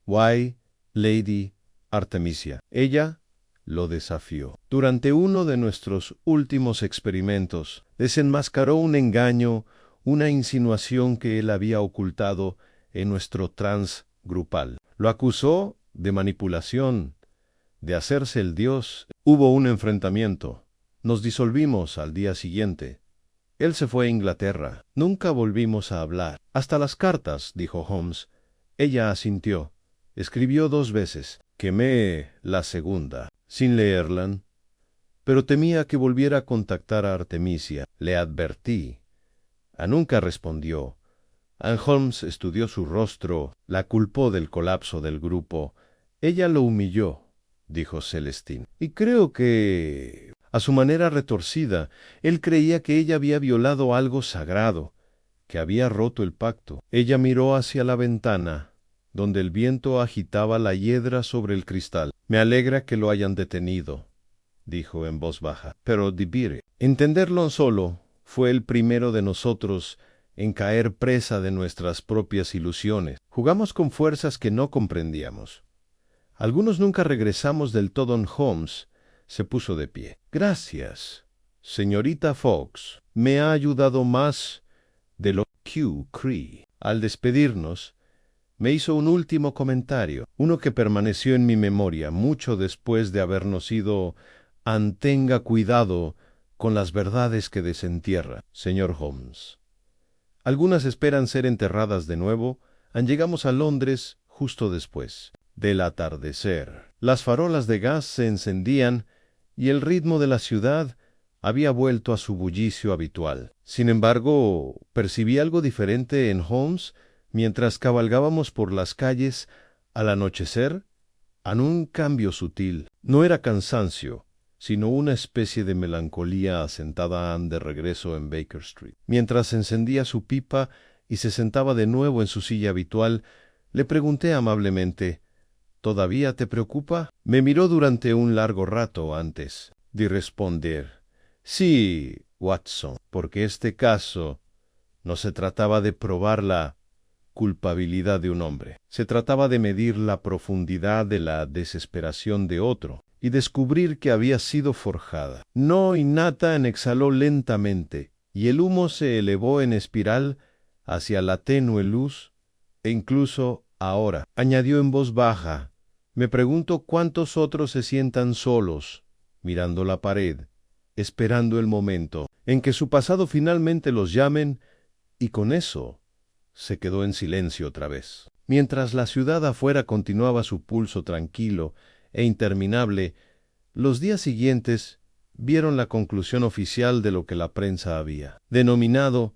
Why, Lady Artemisia. Ella lo desafió. Durante uno de nuestros últimos experimentos, desenmascaró un engaño, una insinuación que él había ocultado en nuestro trance grupal. Lo acusó de manipulación, de hacerse el dios. Hubo un enfrentamiento. Nos disolvimos al día siguiente. Él se fue a Inglaterra. Nunca volvimos a hablar. Hasta las cartas, dijo Holmes. Ella asintió. Escribió 2 veces. Quemé la segunda, sin leerla, pero temía que volviera a contactar a Artemisia. Le advertí. Nunca respondió. Holmes estudió su rostro, la culpó del colapso del grupo. Ella lo humilló, dijo Celestine. Y creo que, a su manera retorcida, él creía que ella había violado algo sagrado, que había roto el pacto. Ella miró hacia la ventana, donde el viento agitaba la hiedra sobre el cristal. «Me alegra que lo hayan detenido», dijo en voz baja. «Pero Dibire, entenderlo solo, fue el primero de nosotros en caer presa de nuestras propias ilusiones. Jugamos con fuerzas que no comprendíamos. Algunos nunca regresamos del todo. Holmes se puso de pie. Gracias, señorita Fox. Me ha ayudado más de lo que creí. Al despedirnos, me hizo un último comentario, uno que permaneció en mi memoria mucho después de habernos ido. Tenga cuidado con las verdades que desentierra, señor Holmes. Algunas esperan ser enterradas de nuevo. Llegamos a Londres justo después del atardecer. Las farolas de gas se encendían y el ritmo de la ciudad había vuelto a su bullicio habitual. Sin embargo, percibí algo diferente en Holmes mientras cabalgábamos por las calles al anochecer, un cambio sutil. No era cansancio, sino una especie de melancolía asentada de regreso en Baker Street. Mientras encendía su pipa y se sentaba de nuevo en su silla habitual, le pregunté amablemente, ¿todavía te preocupa? Me miró durante un largo rato antes de responder. Sí, Watson, porque este caso no se trataba de probar la culpabilidad de un hombre. Se trataba de medir la profundidad de la desesperación de otro y descubrir que había sido forjada. No innata exhaló lentamente, y el humo se elevó en espiral hacia la tenue luz, e incluso ahora, añadió en voz baja, me pregunto cuántos otros se sientan solos, mirando la pared, esperando el momento en que su pasado finalmente los llamen, y con eso se quedó en silencio otra vez. Mientras la ciudad afuera continuaba su pulso tranquilo e interminable, los días siguientes vieron la conclusión oficial de lo que la prensa había denominado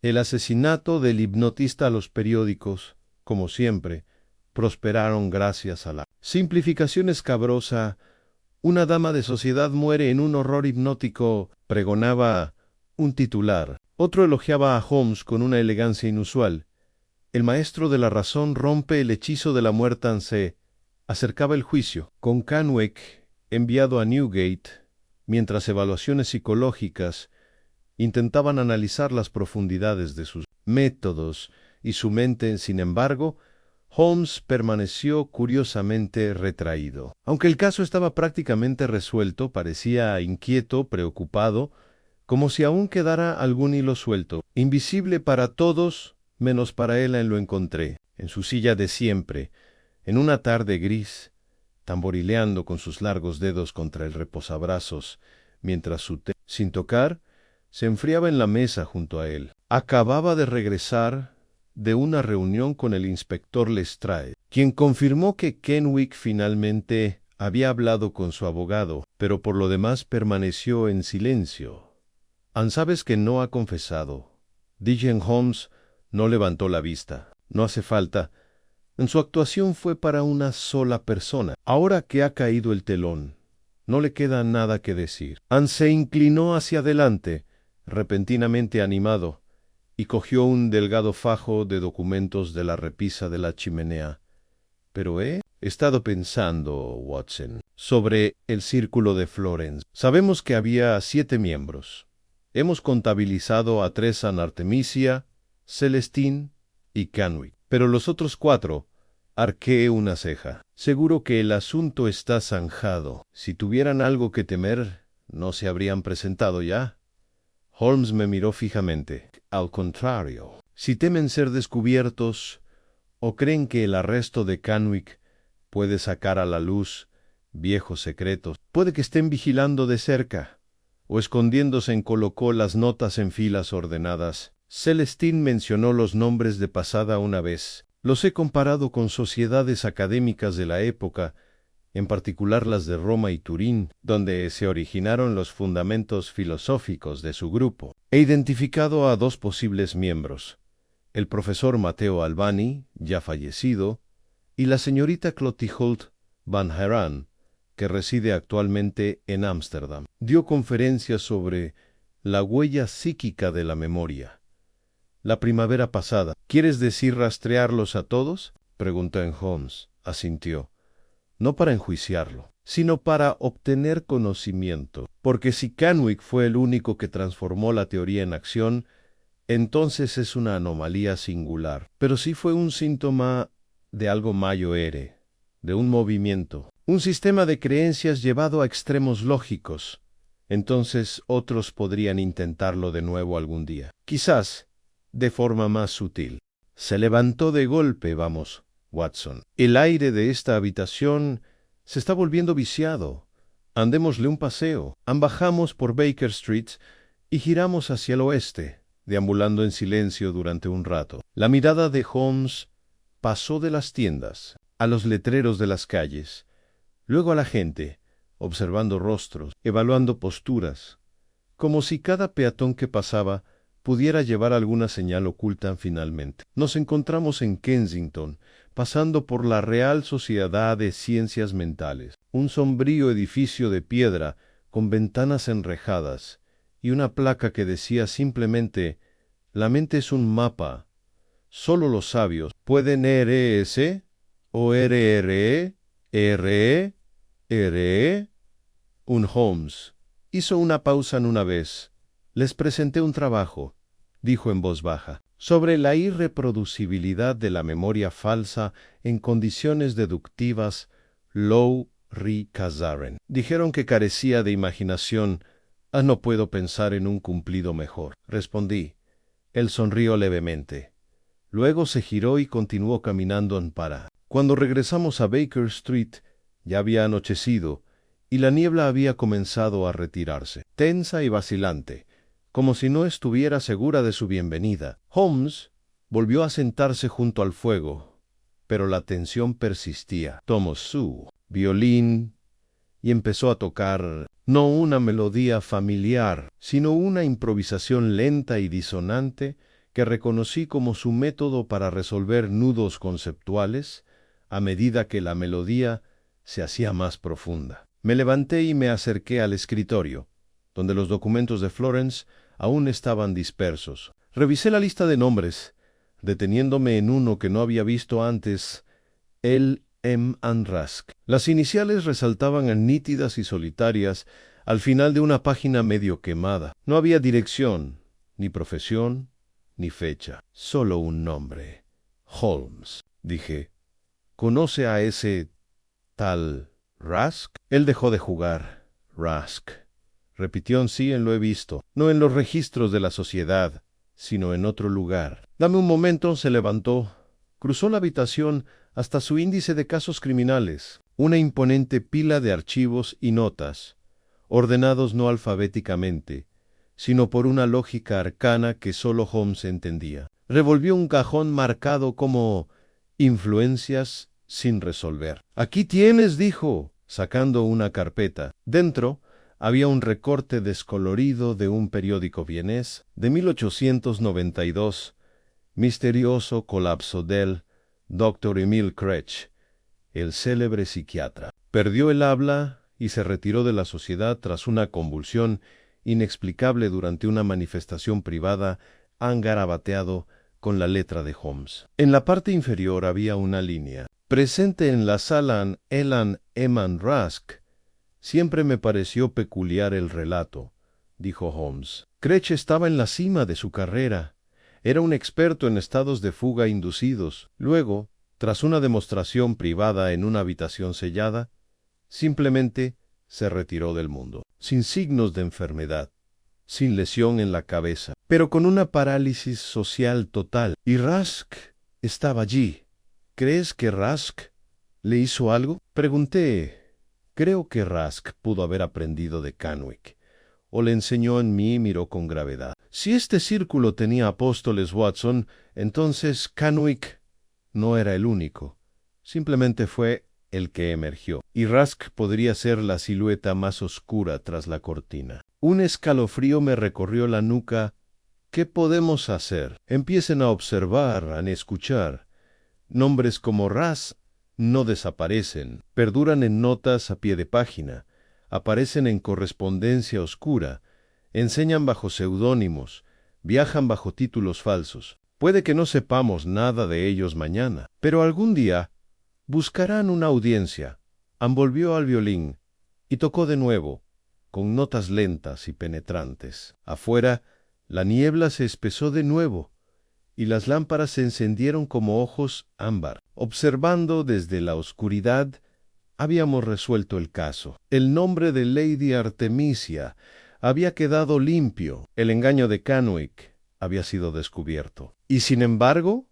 el asesinato del hipnotista. Los periódicos, como siempre, prosperaron gracias a la simplificación escabrosa. Una dama de sociedad muere en un horror hipnótico, pregonaba un titular. Otro elogiaba a Holmes con una elegancia inusual. El maestro de la razón rompe el hechizo de la muerte. Se acercaba el juicio, con Kenwick enviado a Newgate, mientras evaluaciones psicológicas intentaban analizar las profundidades de sus métodos y su mente. Sin embargo, Holmes permaneció curiosamente retraído. Aunque el caso estaba prácticamente resuelto, parecía inquieto, preocupado, como si aún quedara algún hilo suelto, invisible para todos, menos para él. Lo encontré, en su silla de siempre, en una tarde gris, tamborileando con sus largos dedos contra el reposabrazos, mientras su té, sin tocar, se enfriaba en la mesa junto a él. Acababa de regresar de una reunión con el inspector Lestrade, quien confirmó que Kenwick finalmente había hablado con su abogado, pero por lo demás permaneció en silencio. Sabes que no ha confesado. Dijen Holmes no levantó la vista. No hace falta. En su actuación fue para una sola persona. Ahora que ha caído el telón, no le queda nada que decir. Se inclinó hacia adelante, repentinamente animado, y cogió un delgado fajo de documentos de la repisa de la chimenea. Pero he estado pensando, Watson, sobre el Círculo de Florence. Sabemos que había 7 miembros. Hemos contabilizado a 3: Artemisia, Celestine y Kenwick. Pero los otros 4, arqueé una ceja. Seguro que el asunto está zanjado. Si tuvieran algo que temer, ¿no se habrían presentado ya? Holmes me miró fijamente. Al contrario, si temen ser descubiertos o creen que el arresto de Kenwick puede sacar a la luz viejos secretos, puede que estén vigilando de cerca o escondiéndose en colocó las notas en filas ordenadas. Celestine mencionó los nombres de pasada una vez. Los he comparado con sociedades académicas de la época, en particular las de Roma y Turín, donde se originaron los fundamentos filosóficos de su grupo. He identificado a 2 posibles miembros, el profesor Matteo Albani, ya fallecido, y la señorita Clotilde Van Heran, que reside actualmente en Ámsterdam. Dio conferencias sobre la huella psíquica de la memoria. La primavera pasada. ¿Quieres decir rastrearlos a todos?, preguntó Holmes. Asintió. No para enjuiciarlo, sino para obtener conocimiento. Porque si Kenwick fue el único que transformó la teoría en acción, entonces es una anomalía singular. Pero sí fue un síntoma de algo mayor. de un movimiento, un sistema de creencias llevado a extremos lógicos. Entonces otros podrían intentarlo de nuevo algún día, quizás de forma más sutil. Se levantó de golpe, vamos, Watson. El aire de esta habitación se está volviendo viciado. Andémosle un paseo. Bajamos por Baker Street y giramos hacia el oeste, deambulando en silencio durante un rato. La mirada de Holmes pasó de las tiendas a los letreros de las calles, luego a la gente, observando rostros, evaluando posturas, como si cada peatón que pasaba pudiera llevar alguna señal oculta finalmente. Nos encontramos en Kensington, pasando por la Real Sociedad de Ciencias Mentales, un sombrío edificio de piedra con ventanas enrejadas y una placa que decía simplemente: «La mente es un mapa. Solo los sabios pueden RS o RRE, RE, RE». Un Holmes hizo una pausa en una vez. «Les presenté un trabajo», dijo en voz baja, «sobre la irreproducibilidad de la memoria falsa en condiciones deductivas Low-Ri-Kazaren. Dijeron que carecía de imaginación. No puedo pensar en un cumplido mejor», respondí. Él sonrió levemente. Luego se giró y continuó caminando en para. Cuando regresamos a Baker Street, ya había anochecido, y la niebla había comenzado a retirarse, tensa y vacilante, como si no estuviera segura de su bienvenida. Holmes volvió a sentarse junto al fuego, pero la tensión persistía. Tomó su violín y empezó a tocar, no una melodía familiar, sino una improvisación lenta y disonante que reconocí como su método para resolver nudos conceptuales a medida que la melodía se hacía más profunda. Me levanté y me acerqué al escritorio, donde los documentos de Florence aún estaban dispersos. Revisé la lista de nombres, deteniéndome en uno que no había visto antes: L. M. Rusk. Las iniciales resaltaban nítidas y solitarias al final de una página medio quemada. No había dirección, ni profesión, ni fecha. Solo un nombre. Holmes, dije. ¿Conoce a ese tal Rusk? Él dejó de jugar. Rusk, repitió en lo he visto, no en los registros de la sociedad, sino en otro lugar. Dame un momento. Se levantó, cruzó la habitación hasta su índice de casos criminales, una imponente pila de archivos y notas, ordenados no alfabéticamente, sino por una lógica arcana que solo Holmes entendía. Revolvió un cajón marcado como «Influencias sin resolver». «Aquí tienes», dijo, sacando una carpeta. Dentro había un recorte descolorido de un periódico vienés de 1892, misterioso colapso del Dr. Emil Kretsch, el célebre psiquiatra. Perdió el habla y se retiró de la sociedad tras una convulsión inexplicable durante una manifestación privada, han garabateado con la letra de Holmes. En la parte inferior había una línea: «Presente en la sala Elan Eman Rusk». Siempre me pareció peculiar el relato, dijo Holmes. Kretsch estaba en la cima de su carrera. Era un experto en estados de fuga inducidos. Luego, tras una demostración privada en una habitación sellada, simplemente se retiró del mundo, sin signos de enfermedad, sin lesión en la cabeza, pero con una parálisis social total. Y Rusk estaba allí. ¿Crees que Rusk le hizo algo?, pregunté. Creo que Rusk pudo haber aprendido de Canwick, o le enseñó en mí. Miró con gravedad. Si este círculo tenía apóstoles, Watson, entonces Canwick no era el único. Simplemente fue el que emergió, y Rusk podría ser la silueta más oscura tras la cortina. Un escalofrío me recorrió la nuca. ¿Qué podemos hacer? Empiecen a observar, a escuchar. Nombres como Rusk no desaparecen, perduran en notas a pie de página, aparecen en correspondencia oscura, enseñan bajo seudónimos, viajan bajo títulos falsos. Puede que no sepamos nada de ellos mañana, pero algún día buscarán una audiencia. Volvió al violín y tocó de nuevo, con notas lentas y penetrantes. Afuera, la niebla se espesó de nuevo, y las lámparas se encendieron como ojos ámbar. Observando desde la oscuridad, habíamos resuelto el caso. El nombre de Lady Artemisia había quedado limpio. El engaño de Kenwick había sido descubierto. Y sin embargo,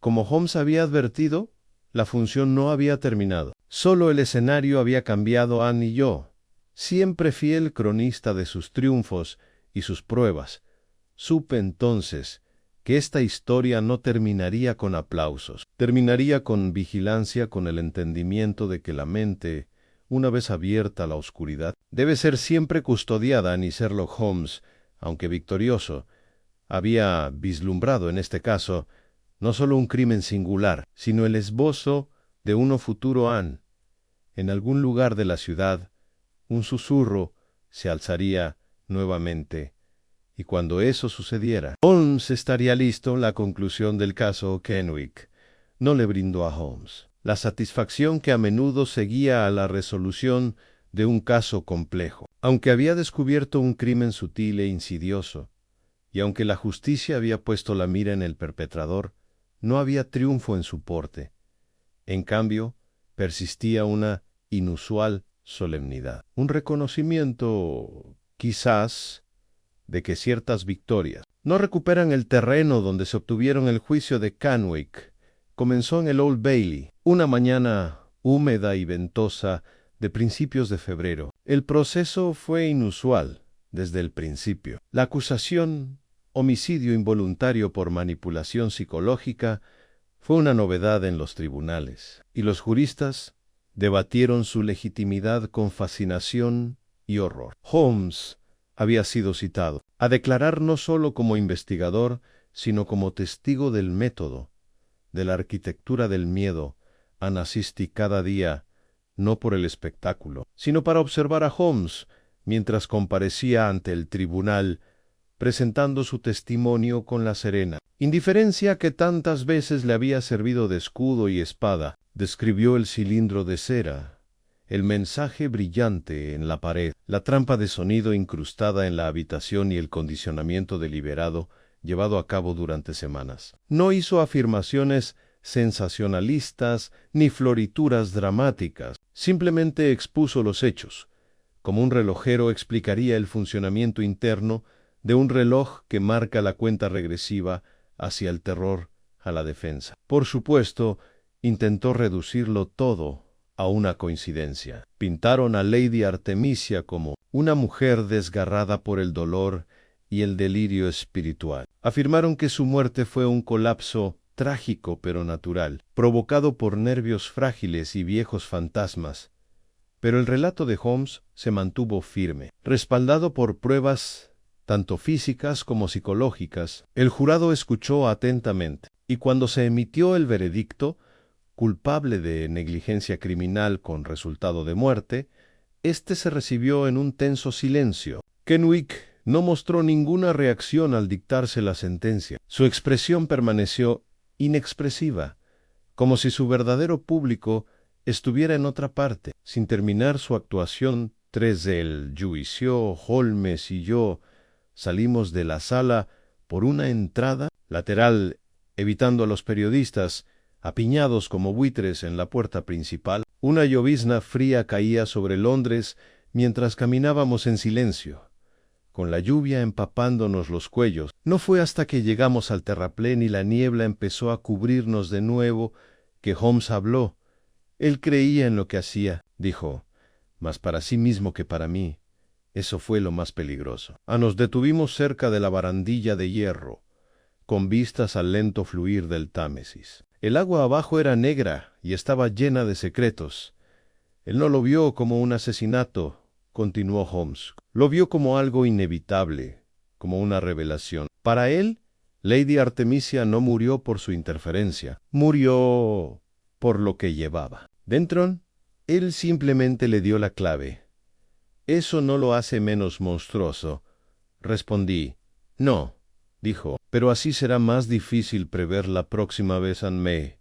como Holmes había advertido, la función no había terminado. Solo el escenario había cambiado. Anne y yo, siempre fiel cronista de sus triunfos y sus pruebas, supe entonces que esta historia no terminaría con aplausos. Terminaría con vigilancia, con el entendimiento de que la mente, una vez abierta a la oscuridad, debe ser siempre custodiada. Ni Sherlock Holmes, aunque victorioso, había vislumbrado en este caso no solo un crimen singular, sino el esbozo de uno futuro. Anne, en algún lugar de la ciudad, un susurro se alzaría nuevamente, y cuando eso sucediera, Holmes estaría listo. La conclusión del caso Kenwick no le brindó a Holmes la satisfacción que a menudo seguía a la resolución de un caso complejo. Aunque había descubierto un crimen sutil e insidioso, y aunque la justicia había puesto la mira en el perpetrador, no había triunfo en su porte. En cambio, persistía una inusual solemnidad, un reconocimiento, quizás, de que ciertas victorias no recuperan el terreno donde se obtuvieron. El juicio de Kenwick comenzó en el Old Bailey, una mañana húmeda y ventosa de principios de febrero. El proceso fue inusual desde el principio. La acusación, homicidio involuntario por manipulación psicológica, fue una novedad en los tribunales, y los juristas debatieron su legitimidad con fascinación y horror. Holmes había sido citado a declarar no solo como investigador, sino como testigo del método, de la arquitectura del miedo. Anne asistí cada día, no por el espectáculo, sino para observar a Holmes mientras comparecía ante el tribunal, presentando su testimonio con la serena indiferencia que tantas veces le había servido de escudo y espada. Describió el cilindro de cera, el mensaje brillante en la pared, la trampa de sonido incrustada en la habitación y el condicionamiento deliberado llevado a cabo durante semanas. No hizo afirmaciones sensacionalistas ni florituras dramáticas, simplemente expuso los hechos, como un relojero explicaría el funcionamiento interno de un reloj que marca la cuenta regresiva hacia el terror a la defensa. Por supuesto, intentó reducirlo todo a una coincidencia. Pintaron a Lady Artemisia como una mujer desgarrada por el dolor y el delirio espiritual. Afirmaron que su muerte fue un colapso trágico pero natural, provocado por nervios frágiles y viejos fantasmas. Pero el relato de Holmes se mantuvo firme, respaldado por pruebas tanto físicas como psicológicas. El jurado escuchó atentamente, y cuando se emitió el veredicto, culpable de negligencia criminal con resultado de muerte, éste se recibió en un tenso silencio. Kenwick no mostró ninguna reacción al dictarse la sentencia. Su expresión permaneció inexpresiva, como si su verdadero público estuviera en otra parte. Sin terminar su actuación, tras el juicio, Holmes y yo salimos de la sala por una entrada lateral, evitando a los periodistas, apiñados como buitres en la puerta principal. Una llovizna fría caía sobre Londres mientras caminábamos en silencio, con la lluvia empapándonos los cuellos. No fue hasta que llegamos al terraplén y la niebla empezó a cubrirnos de nuevo que Holmes habló. Él creía en lo que hacía, dijo, más para sí mismo que para mí. Eso fue lo más peligroso. Nos detuvimos cerca de la barandilla de hierro, con vistas al lento fluir del Támesis. El agua abajo era negra y estaba llena de secretos. Él no lo vio como un asesinato, continuó Holmes. Lo vio como algo inevitable, como una revelación. Para él, Lady Artemisia no murió por su interferencia, murió por lo que llevaba dentro. Él simplemente le dio la clave. Eso no lo hace menos monstruoso. Respondí. No, dijo, pero así será más difícil prever la próxima vez. Me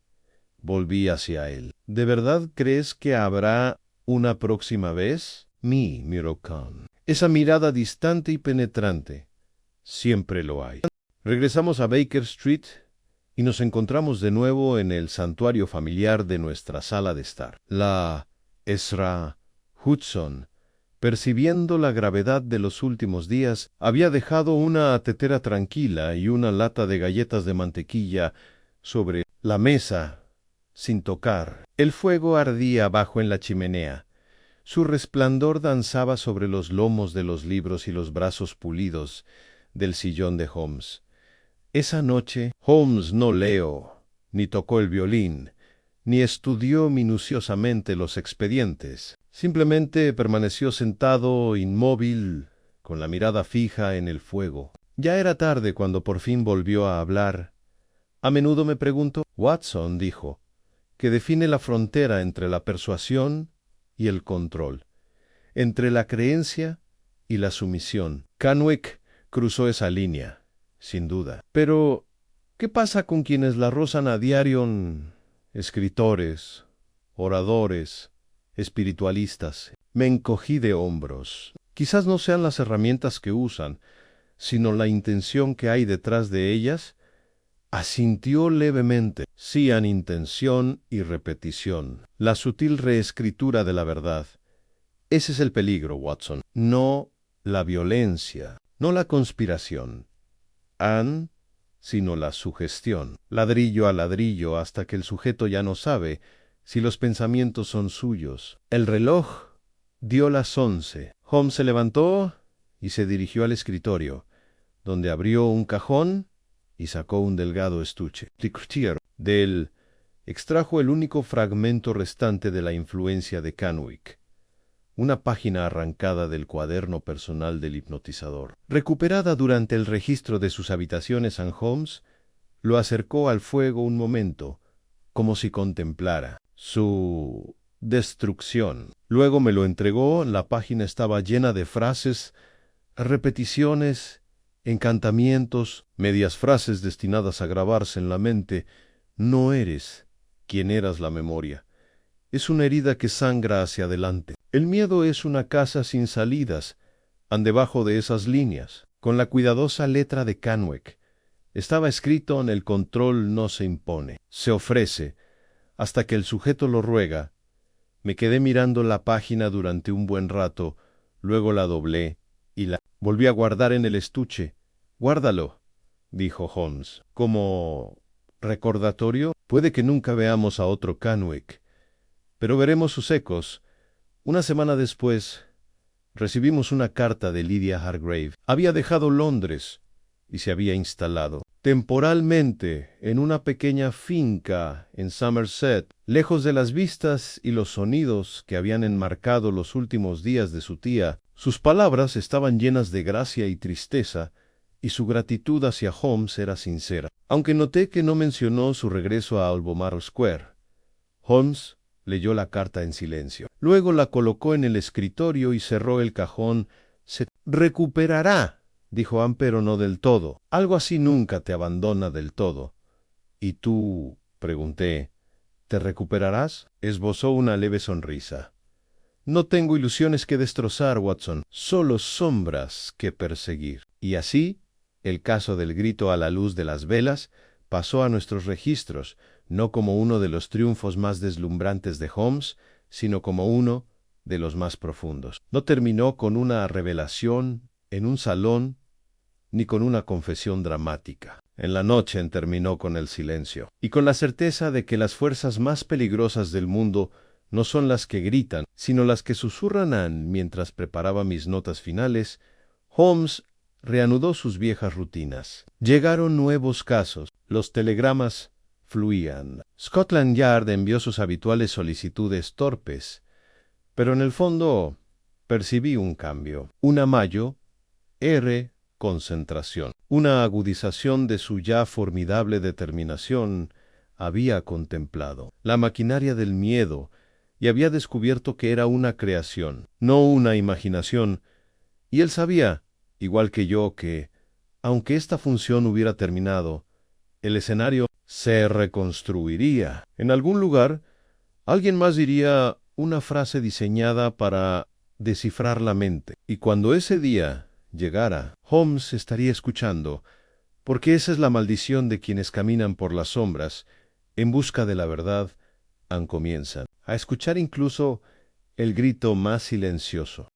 volví hacia él. ¿De verdad crees que habrá una próxima vez? Miró con esa mirada distante y penetrante. Siempre lo hay. Regresamos a Baker Street y nos encontramos de nuevo en el santuario familiar de nuestra sala de estar. La Ezra Hudson, percibiendo la gravedad de los últimos días, había dejado una tetera tranquila y una lata de galletas de mantequilla sobre la mesa, sin tocar. El fuego ardía abajo en la chimenea. Su resplandor danzaba sobre los lomos de los libros y los brazos pulidos del sillón de Holmes. Esa noche Holmes no leyó, ni tocó el violín, ni estudió minuciosamente los expedientes. Simplemente permaneció sentado, inmóvil, con la mirada fija en el fuego. Ya era tarde cuando por fin volvió a hablar. A menudo me pregunto, Watson dijo, que define la frontera entre la persuasión y el control, entre la creencia y la sumisión. Kenwick cruzó esa línea, sin duda. Pero, ¿qué pasa con quienes la rozan a diario? Escritores, oradores, espiritualistas. Me encogí de hombros. Quizás no sean las herramientas que usan, sino la intención que hay detrás de ellas. Asintió levemente. Sí han intención y repetición. La sutil reescritura de la verdad. Ese es el peligro, Watson. No la violencia, no la conspiración. Han, sino la sugestión. Ladrillo a ladrillo hasta que el sujeto ya no sabe si los pensamientos son suyos. El reloj dio las 11. Holmes se levantó y se dirigió al escritorio, donde abrió un cajón y sacó un delgado estuche. De él extrajo el único fragmento restante de la influencia de Kenwick, una página arrancada del cuaderno personal del hipnotizador. Recuperada durante el registro de sus habitaciones, Holmes lo acercó al fuego un momento, como si contemplara su destrucción. Luego me lo entregó. La página estaba llena de frases, repeticiones, encantamientos, medias frases destinadas a grabarse en la mente. No eres quien eras la memoria. Es una herida que sangra hacia adelante. El miedo es una casa sin salidas. Debajo de esas líneas, con la cuidadosa letra de Kenwick, estaba escrito: en el control no se impone, se ofrece, hasta que el sujeto lo ruega. Me quedé mirando la página durante un buen rato, luego la doblé y la volví a guardar en el estuche. Guárdalo, dijo Holmes. Como recordatorio, puede que nunca veamos a otro Kenwick, pero veremos sus ecos. Una semana después, recibimos una carta de Lydia Hargrave. Había dejado Londres y se había instalado temporalmente en una pequeña finca en Somerset, lejos de las vistas y los sonidos que habían enmarcado los últimos días de su tía. Sus palabras estaban llenas de gracia y tristeza, y su gratitud hacia Holmes era sincera, aunque noté que no mencionó su regreso a Albemarle Square. Holmes leyó la carta en silencio. Luego la colocó en el escritorio y cerró el cajón. Se recuperará, dijo pero no del todo. Algo así nunca te abandona del todo. ¿Y tú? Pregunté. ¿Te recuperarás? Esbozó una leve sonrisa. No tengo ilusiones que destrozar, Watson, solo sombras que perseguir. Y así, el caso del grito a la luz de las velas pasó a nuestros registros, no como uno de los triunfos más deslumbrantes de Holmes, sino como uno de los más profundos. No terminó con una revelación en un salón, ni con una confesión dramática. En la noche terminó con el silencio, y con la certeza de que las fuerzas más peligrosas del mundo no son las que gritan, sino las que susurran. Mientras preparaba mis notas finales, Holmes reanudó sus viejas rutinas. Llegaron nuevos casos. Los telegramas fluían. Scotland Yard envió sus habituales solicitudes torpes, pero en el fondo percibí un cambio. Un amayo, concentración. Una agudización de su ya formidable determinación había contemplado la maquinaria del miedo y había descubierto que era una creación, no una imaginación, y él sabía, igual que yo, que, aunque esta función hubiera terminado, el escenario se reconstruiría. En algún lugar, alguien más diría una frase diseñada para descifrar la mente, y cuando ese día llegara, Holmes estaría escuchando, porque esa es la maldición de quienes caminan por las sombras, en busca de la verdad, comienzan a escuchar incluso el grito más silencioso.